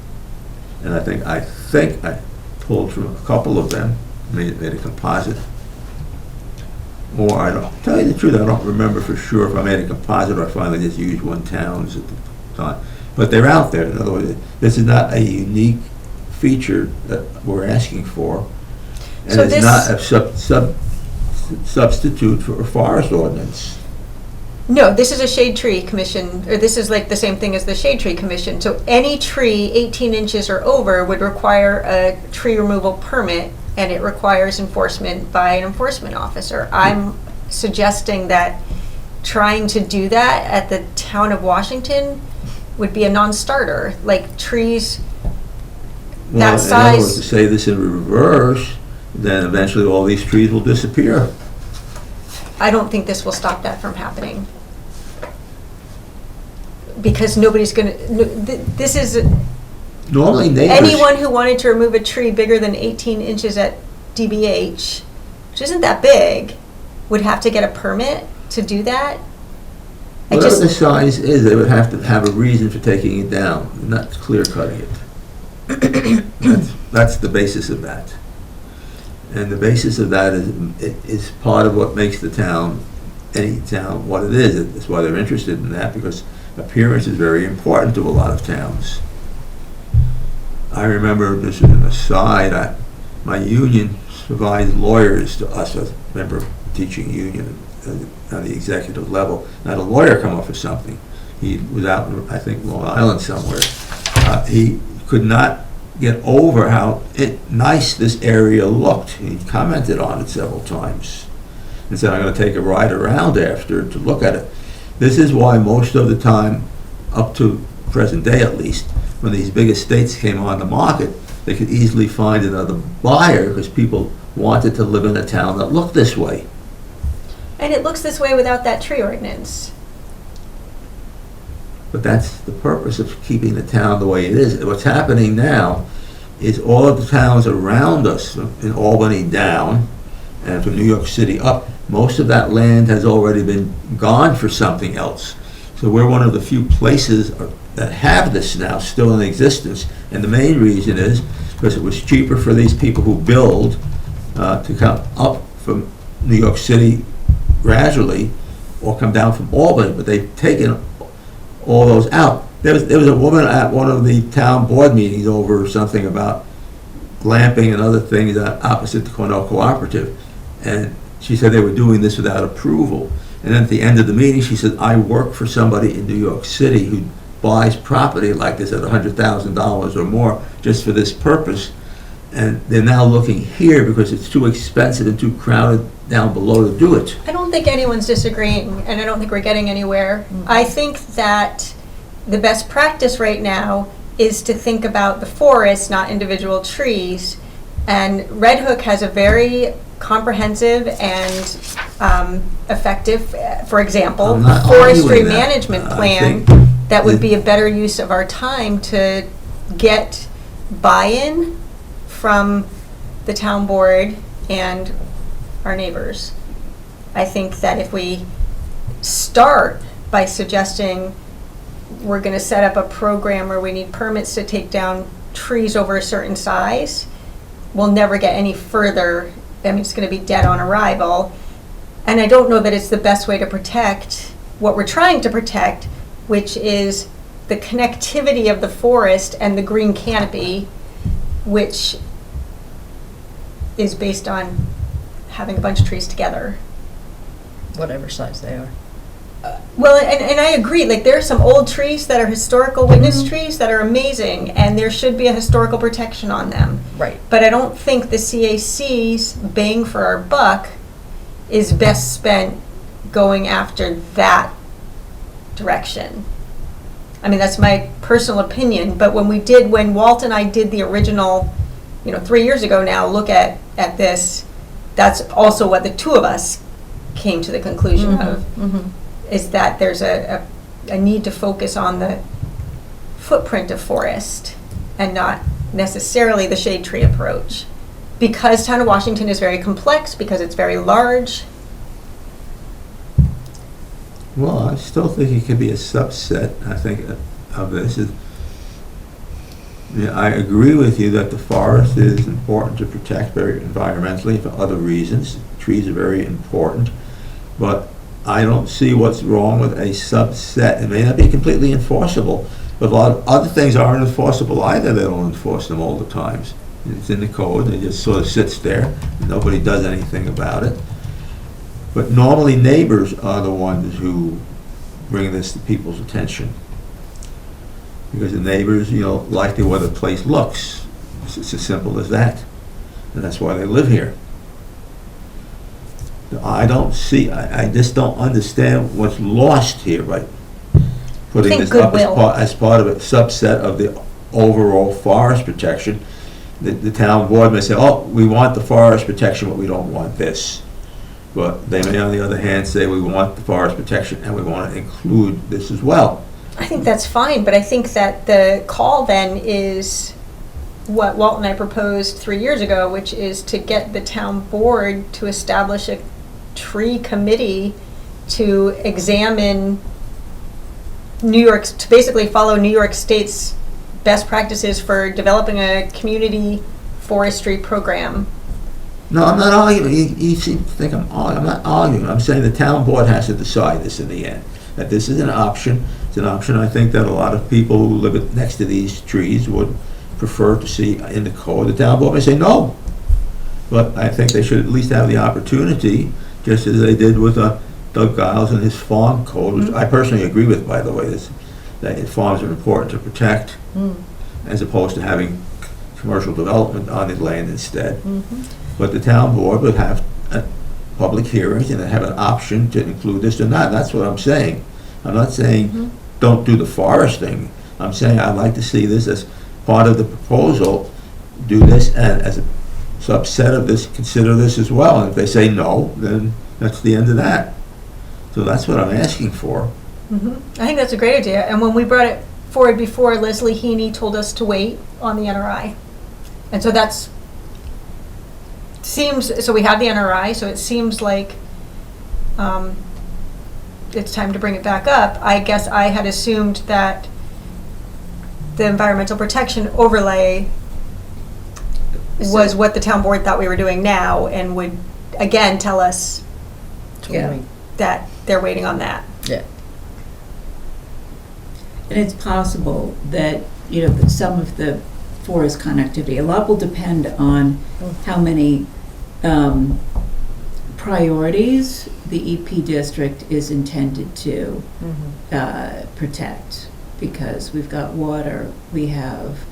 And I think I pulled from a couple of them, made a composite. Or I don't, tell you the truth, I don't remember for sure if I made a composite or I finally just used one town's at the time. But they're out there. In other words, this is not a unique feature that we're asking for. And So it's this- not a substitute for a forest ordinance. No, this is a shade tree commission, or this is like the same thing as the shade tree commission. So any tree 18 inches or over would require a tree removal permit, and it requires enforcement by an enforcement officer. I'm suggesting that trying to do that at the town of Washington would be a non-starter. Like trees Well, that in other words, size. to say this in reverse, then eventually all these trees will disappear. I don't think this will stop that from happening. Because nobody's gonna, this is, Normally neighbors. anyone who wanted to remove a tree bigger than 18 inches at DBH, which isn't that big, would have to get a permit to do that. I Whatever the just, size is, they would have to have a reason for taking it down, not clear cutting it. That's the basis of that. And the basis of that is part of what makes the town, any town, what it is. That's why they're interested in that, because appearance is very important to a lot of towns. I remember, this is an aside, my union provides lawyers to us. I remember teaching union on the executive level. I had a lawyer come up with something. He was out in, I think, Long Island somewhere. He could not get over how nice this area looked. He commented on it several times and said, I'm going to take a ride around after to look at it. This is why most of the time, up to present day at least, when these big estates came on the market, they could easily find another buyer because people wanted to live in a town that looked this way. and it looks this way without that tree ordinance. But that's the purpose of keeping the town the way it is. What's happening now is all of the towns around us, in Albany down, and from New York City up, most of that land has already been gone for something else. So we're one of the few places that have this now still in existence. And the main reason is because it was cheaper for these people who build to come up from New York City gradually or come down from Albany, but they've taken all those out. There was a woman at one of the town board meetings over something about glamping and other things opposite the Cornell Cooperative. And she said they were doing this without approval. And then at the end of the meeting, she said, I work for somebody in New York City who buys property like this at $100,000 or more just for this purpose. And they're now looking here because it's too expensive and too crowded down below to do it. I don't think anyone's disagreeing, and I don't think we're getting anywhere. I think that the best practice right now is to think about the forest, not individual trees. And Red Hook has a very comprehensive and effective, for example, I'm not forestry arguing that. management I plan think that would be a better use of our time to get buy-in from the town board and our neighbors. I think that if we start by suggesting we're gonna set up a program where we need permits to take down trees over a certain size, we'll never get any further. I mean, it's gonna be dead on arrival. And I don't know that it's the best way to protect what we're trying to protect, which is the connectivity of the forest and the green canopy, which is based on having a bunch of trees together. Whatever size they are. Well, and I agree, like, there are some old trees that are historical witness trees that are amazing, and there should be a historical protection on them. Right. But I don't think the CAC's bang for our buck is best spent going after that direction. I mean, that's my personal opinion, but when Walt and I did the original, 3 years ago now, look at this, that's also what the two of us came to the conclusion of, is that there's a need to focus on the footprint of forest and not necessarily the shade tree approach. Because Town of Washington is very complex, because it's very large. Well, I still think it could be a subset, I think, of this. I agree with you that the forest is important to protect very environmentally for other reasons. Trees are very important, but I don't see what's wrong with a subset. It may not be completely enforceable, but a lot of other things aren't enforceable either. They don't enforce them all the times. It's in the code, it just sort of sits there, nobody does anything about it. But normally neighbors are the ones who bring this to people's attention. Because the neighbors, like the way the place looks. It's as simple as that. And that's why they live here. I just don't understand what's lost here, right? Putting this up as part of a subset of the overall forest protection. The town board may say, oh, we want the forest protection, but we don't want this. But they may, on the other hand, say we want the forest protection and we want to include this as well. I think that's fine, but I think that the call then is what Walt and I proposed 3 years ago, which is to get the town board to establish a tree committee to examine to basically follow New York State's best practices for developing a community forestry program. No, I'm not arguing. You seem to think I'm not arguing. I'm saying the town board has to decide this in the end. That this is an option. It's an option I think that a lot of people who live next to these trees would prefer to see in the code. The town board may say no. But I think they should at least have the opportunity, just as they did with Doug Giles and his farm code, which I personally agree with, by the way, that farms are important to protect, as opposed to having commercial development on the land instead. But the town board would have public hearings and have an option to include this or not. That's what I'm saying. I'm not saying don't do the forest thing. I'm saying I'd like to see this as part of the proposal, do this, and as a subset of this, consider this as well. And if they say no, then that's the end of that. So that's what I'm asking for. I think that's a great idea. And when we brought it forward before, Leslie Heaney told us to wait on the NRI. And so so we have the NRI, so it seems like it's time to bring it back up. I guess I had assumed that the environmental protection overlay was what the town board thought we were doing now, and would again tell us that they're waiting on that. Yeah. And it's possible that, that some of the forest connectivity, a lot will depend on how many priorities the EP district is intended to protect. Because we've got water, we have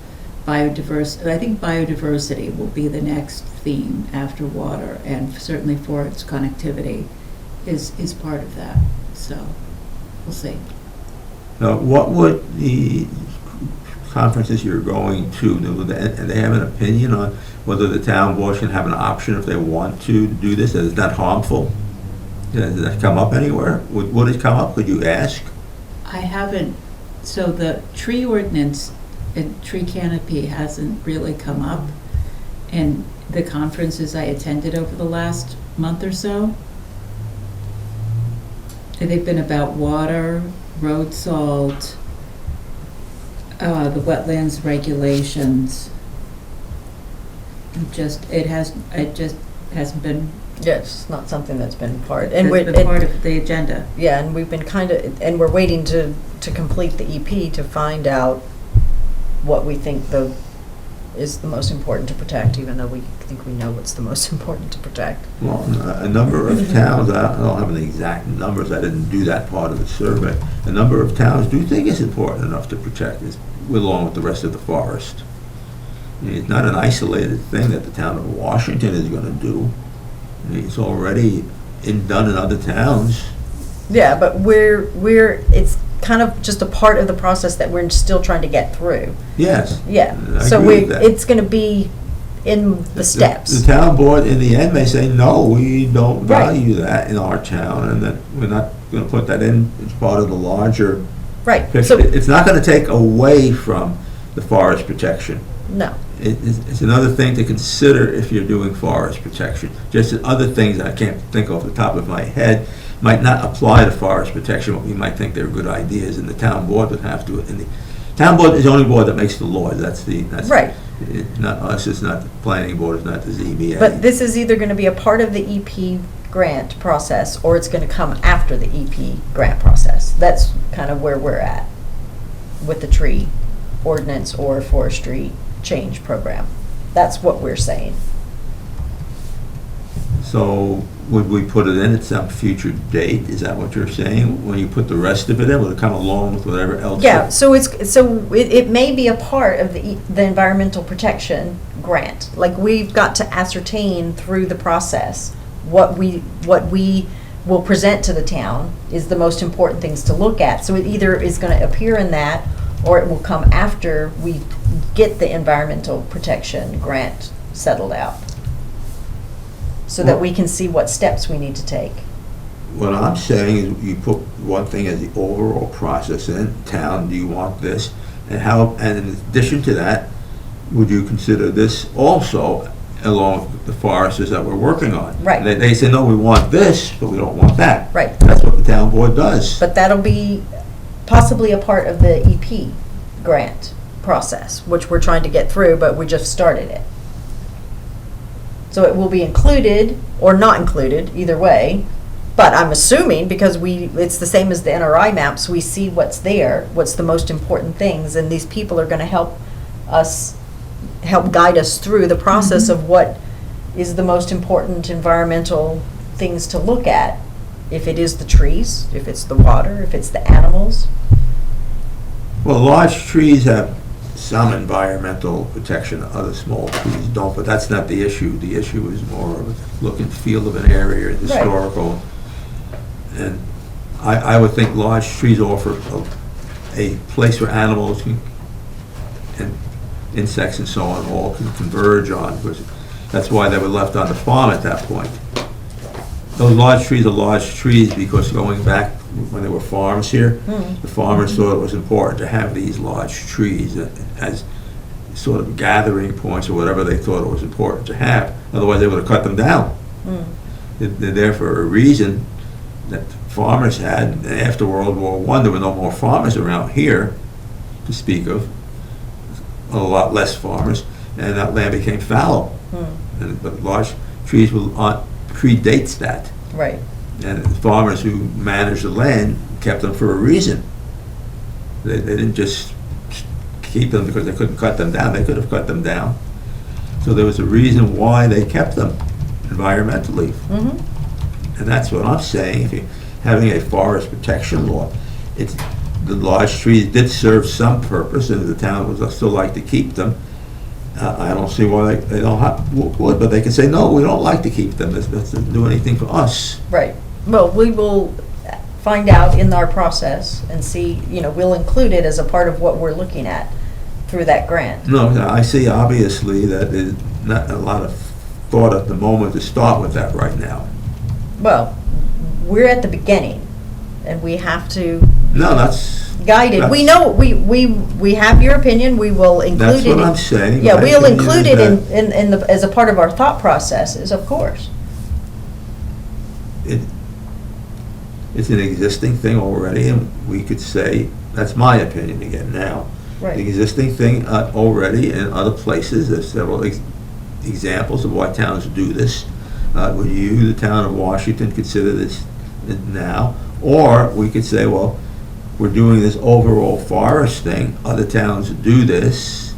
biodiversity. I think biodiversity will be the next theme after water, and certainly forest connectivity is part of that. So we'll see. Now, what would the conferences you're going to, do they have an opinion on whether the town board can have an option if they want to do this, that is not harmful? Does that come up anywhere? Would it come up? Could you ask? I haven't. So the tree ordinance and tree canopy hasn't really come up in the conferences I attended over the last month or so. they've been about water, road salt, the wetlands regulations. It just hasn't been, Yeah, it's not something that's been part, it's been part of the agenda. yeah, and we've been and we're waiting to complete the EP to find out what we think is the most important to protect, even though we think we know what's the most important to protect. Well, a number of towns, I don't have any exact numbers, I didn't do that part of the survey. A number of towns do think it's important enough to protect it, along with the rest of the forest. I mean, it's not an isolated thing that the town of Washington is gonna do. I mean, it's already done in other towns. Yeah, but it's kind of just a part of the process that we're still trying to get through. Yes. Yeah, I so agree with that. it's gonna be in the steps. The town board in the end may say, no, we don't Right. value that in our town, and that we're not gonna put that in as part of the larger Right, picture. so, It's not gonna take away from the forest protection. no, It's another thing to consider if you're doing forest protection. Just as other things I can't think off the top of my head might not apply to forest protection, but we might think they're good ideas, and the town board would have to. And the town board is the only board that makes the laws. That's Right. Not us. It's not the planning board. It's not the ZBA. but this is either gonna be a part of the EP grant process, or it's gonna come after the EP grant process. That's kind of where we're at with the tree ordinance or forestry change program. That's what we're saying. So would we put it in at some future date? Is that what you're saying? When you put the rest of it in, will it come along with whatever else? Yeah, so it may be a part of the environmental protection grant. Like, we've got to ascertain through the process what we will present to the town is the most important things to look at. So it either is going to appear in that, or it will come after we get the environmental protection grant settled out, so that we can see what steps we need to take. What I'm saying is you put one thing as the overall process in town, do you want this? And in addition to that, would you consider this also along with the forests that we're working on? Right. They say, no, we want this, but we don't want that. Right. That's what the town board does. But that'll be possibly a part of the EP grant process, which we're trying to get through, but we just started it. So it will be included or not included, either way. But I'm assuming, because it's the same as the NRI maps, we see what's there, what's the most important things, and these people are going to help guide us through the process of what is the most important environmental things to look at. If it is the trees, if it's the water, if it's the animals. Well, large trees have some environmental protection, other small trees don't, but that's not the issue. The issue is more of a look and feel of an area, historical. And I would think large trees offer a place where animals and insects and so on all can converge on, because that's why they were left on the farm at that point. Those large trees are large trees because going back when there were farms here, the farmers thought it was important to have these large trees as sort of gathering points or whatever they thought it was important to have. Otherwise, they would have cut them down. They're there for a reason that farmers had. And after World War I, there were no more farmers around here to speak of, a lot less farmers, and that land became fallow. But large trees predates that. Right. And the farmers who managed the land kept them for a reason. They didn't just keep them because they couldn't cut them down. They could have cut them down. So there was a reason why they kept them environmentally. And that's what I'm saying. If you're having a forest protection law, the large trees did serve some purpose, and the town would still like to keep them. I don't see why they don't would, but they can say, no, we don't like to keep them. This doesn't do anything for us. Right. Well, we will find out in our process and see, we'll include it as a part of what we're looking at through that grant. No, I see obviously that there's not a lot of thought at the moment to start with that right now. Well, we're at the beginning, and we have to No, that's... guide it. We know, we have your opinion, we will include it. That's what I'm saying. Yeah, My we'll opinion include is it as a part of our thought processes, of course. it's an existing thing already, and we could say, that's my opinion again now. The Right. existing thing already in other places, there's several examples of why towns do this. Would you, the town of Washington, consider this now? Or we could say, well, we're doing this overall forest thing, other towns do this.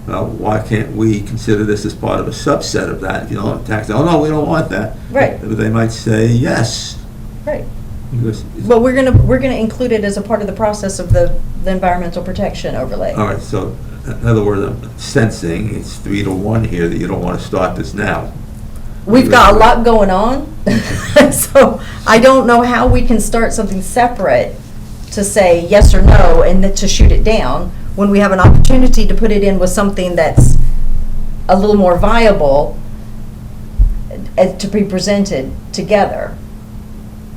Why can't we consider this as part of a subset of that? If you don't have tax, oh no, we don't want that. Right. But they might say yes. Right. Because Well, we're gonna include it as a part of the process of the environmental protection overlay. all right, so in other words, I'm sensing it's 3-1 here that you don't want to start this now. We've got a lot going on, so I don't know how we can start something separate to say yes or no and then to shoot it down when we have an opportunity to put it in with something that's a little more viable to be presented together.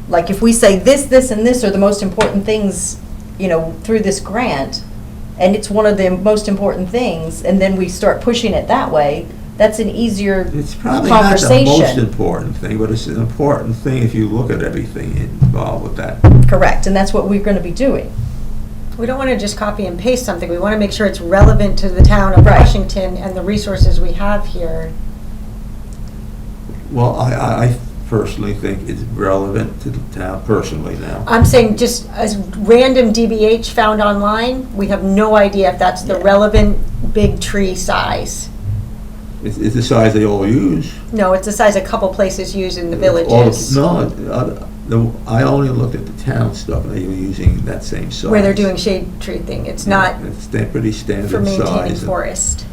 Like if we say this, this, and this are the most important things, through this grant, and it's one of the most important things, and then we start pushing it that way, that's an easier It's probably not the conversation. most important thing, but it's an important thing if you look at everything involved with that. Correct, and that's what we're going to be doing. We don't want to just copy and paste something. We want to make sure it's relevant to the town of Right. Washington and the resources we have here. Well, I personally think it's relevant to the town personally now. I'm saying just as random DBH found online, we have no idea if that's the Yeah. relevant big tree size. It's the size they all use. No, it's the size a couple places use in the All villages. No, I only looked at the town stuff, and they were using that same size. Where they're doing shade tree thing. It's not It's pretty standard for maintaining size. and, forest.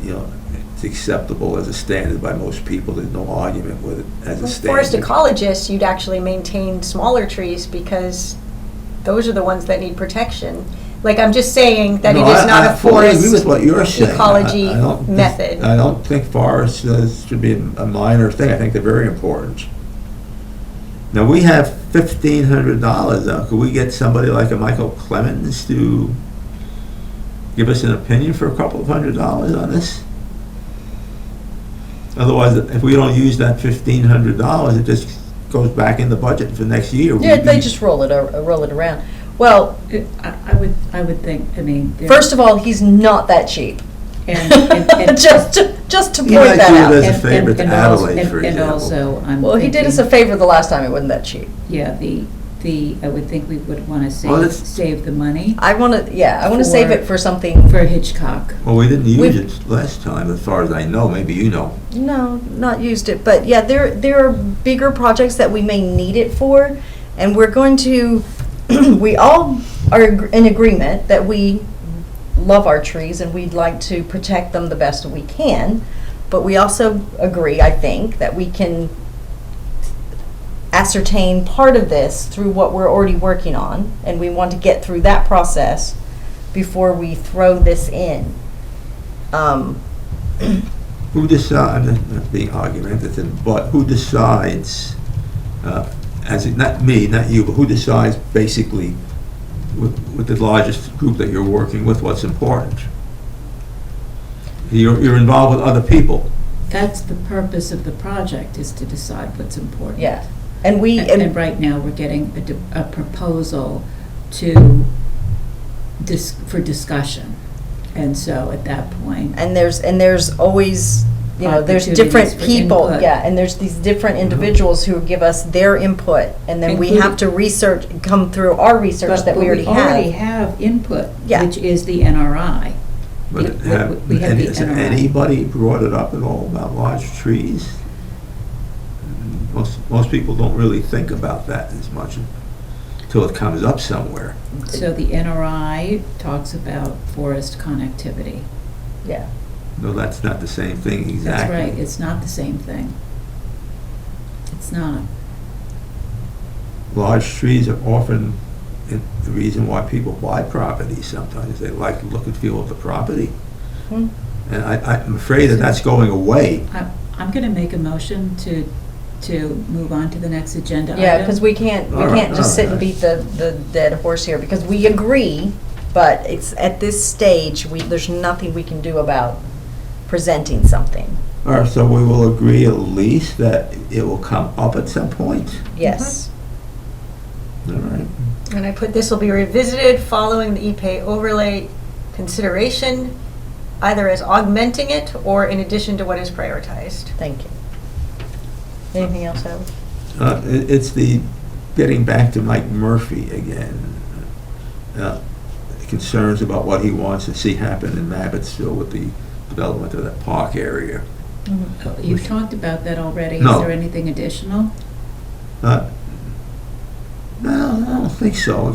It's acceptable as a standard by most people. There's no argument with it as a Forest standard. ecologists, you'd actually maintain smaller trees because those are the ones that need protection. Like, I'm just saying that it No, is not I a fully agree with forest what you're saying. ecology I don't think- method. I don't think forests should be a minor thing. I think they're very important. Now, we have $1,500 now. Could we get somebody like a Michael Clemens to give us an opinion for a couple of $100 on this? Otherwise, if we don't use that $1,500, it just goes back in the budget for next year. Yeah, they just roll it around. Well, I would think, first of all, he's not that cheap. and Just to He point might that do it out. as a favor to Adelaide, for And example. also, I'm Well, he did us a thinking- favor the last time, it wasn't that cheap. Yeah, I would think we would want to Well, save the money I want to save For- it for something. for Hitchcock. Well, we didn't use We've- it last time, as far as I know. Maybe you know. No, not used it, but yeah, there are bigger projects that we may need it for, and we're going to, we all are in agreement that we love our trees and we'd like to protect them the best we can, but we also agree, I think, that we can ascertain part of this through what we're already working on, and we want to get through that process before we throw this in. Who decides, I'm not being argumentative, but who decides, not me, not you, but who decides basically with the largest group that you're working with, what's important? You're involved with other people. That's the purpose of the project, is to decide what's important. Yeah, and we, And right now, we're getting a proposal for discussion. And so at that point, and there's always, there's different Opportunities for people, input. yeah, and there's these different individuals who give us their input, and then we have to research, come through our research that we already already have. have input, Yeah. which is the NRI. But We have the has NRI. anybody brought it up at all about large trees? Most people don't really think about that as much until it comes up somewhere. So the NRI talks about forest connectivity. Yeah, No, that's not the same thing exactly. That's right, it's not the same thing. It's not. Large trees are often the reason why people buy property sometimes. They like the look and feel of the property. Hmm. And I'm afraid that that's going away. I'm going to make a motion to move on to the next agenda item. yeah, because we can't All right, just sit and all right. beat the dead horse here, because we agree, but it's, at this stage, there's nothing we can do about presenting something. All right, so we will agree at least that it will come up at some point. Yes. All right. And I put, this will be revisited following the EPA overlay consideration, either as augmenting it or in addition to what is prioritized. Thank you. Anything else, Howard? It's the getting back to Mike Murphy again. Concerns about what he wants to see happen in Mabbittsville with the development of that park area. You've talked about that already. No. Is there anything additional? No, I don't think so,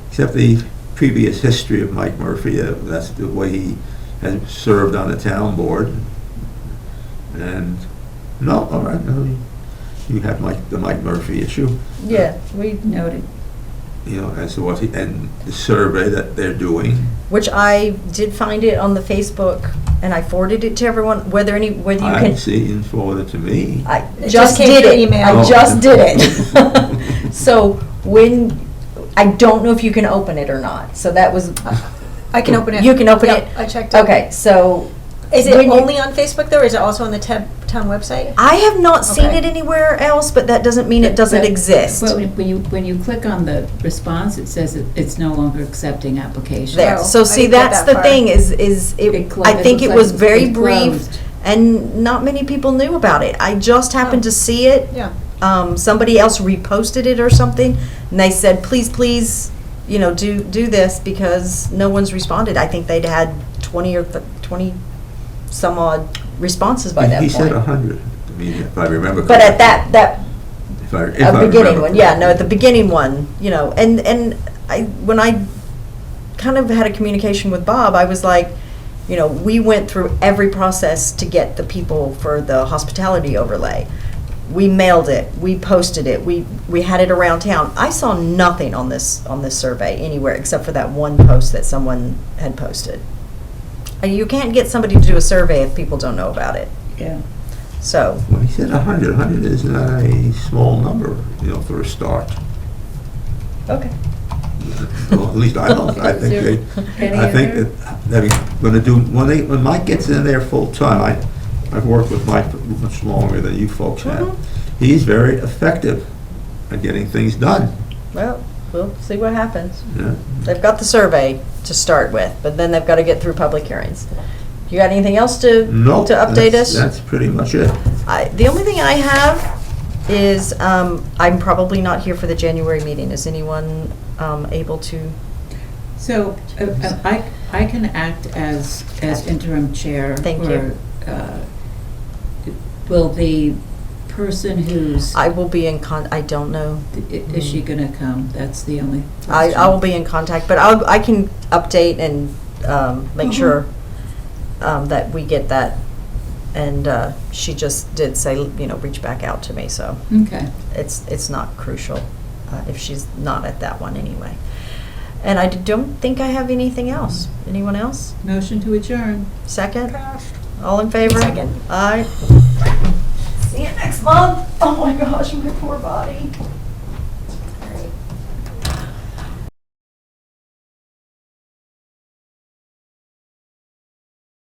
except the previous history of Mike Murphy. That's the way he has served on the town board. And, no, all right, no, you have the Mike Murphy issue. Yeah, we Noted. You know, as to what and the survey that they're doing. which I did find it on the Facebook, and I forwarded it to everyone, whether you I can. didn't see it forwarded to me. I It just just came did through it. email. I Oh. just did it. So when, I don't know if you can open it or not, so that was, I can open it. You can open Yep, it? I checked it. okay, so. Is it when you- only on Facebook though, or is it also on the town website? I have not seen Okay. it anywhere else, but that doesn't mean it doesn't But- exist. But when you click on the response, it says it's no longer accepting applications. There, Oh, so I see, didn't get that's that the far. thing, is I think it was very brief, and not many people knew about it. I just happened to see it. Yeah. Somebody else reposted it or something, and they said, please, do this, because no one's responded. I think they'd had 20 some odd responses by that He said point. 100, I mean, if I remember But at correctly. that If I beginning remember one, yeah, no, correctly. at the beginning one, and when I kind of had a communication with Bob, I was like, we went through every process to get the people for the hospitality overlay. We mailed it, we posted it, we had it around town. I saw nothing on this survey anywhere except for that one post that someone had posted. And you can't get somebody to do a survey if people don't know about it. Yeah. So, Well, he said 100. 100 is not a small number, for a start. okay. Well, at least I don't. I think Any I think other? that they're going to do when Mike gets in there full time. I've worked with Mike for much longer than you folks have. Mhm. He's very effective at getting things done. Well, we'll see what happens. Yeah. They've got the survey to start with, but then they've got to get through public hearings. You got anything else to update us? That's pretty much it. The only thing I have is, I'm probably not here for the January meeting. Is anyone able to? So I can act as interim chair. Thank you. Will the person who's, I will be in I don't know. is she going to come? That's the only I question. will be in contact, but I can update and make sure that we get that. And she just did say, reach back out to me, so Okay. it's not crucial if she's not at that one anyway. And I don't think I have anything else. Anyone else? Motion to adjourn. Second? All in favor? Second. Aye. See you next month. Oh my gosh, my poor body.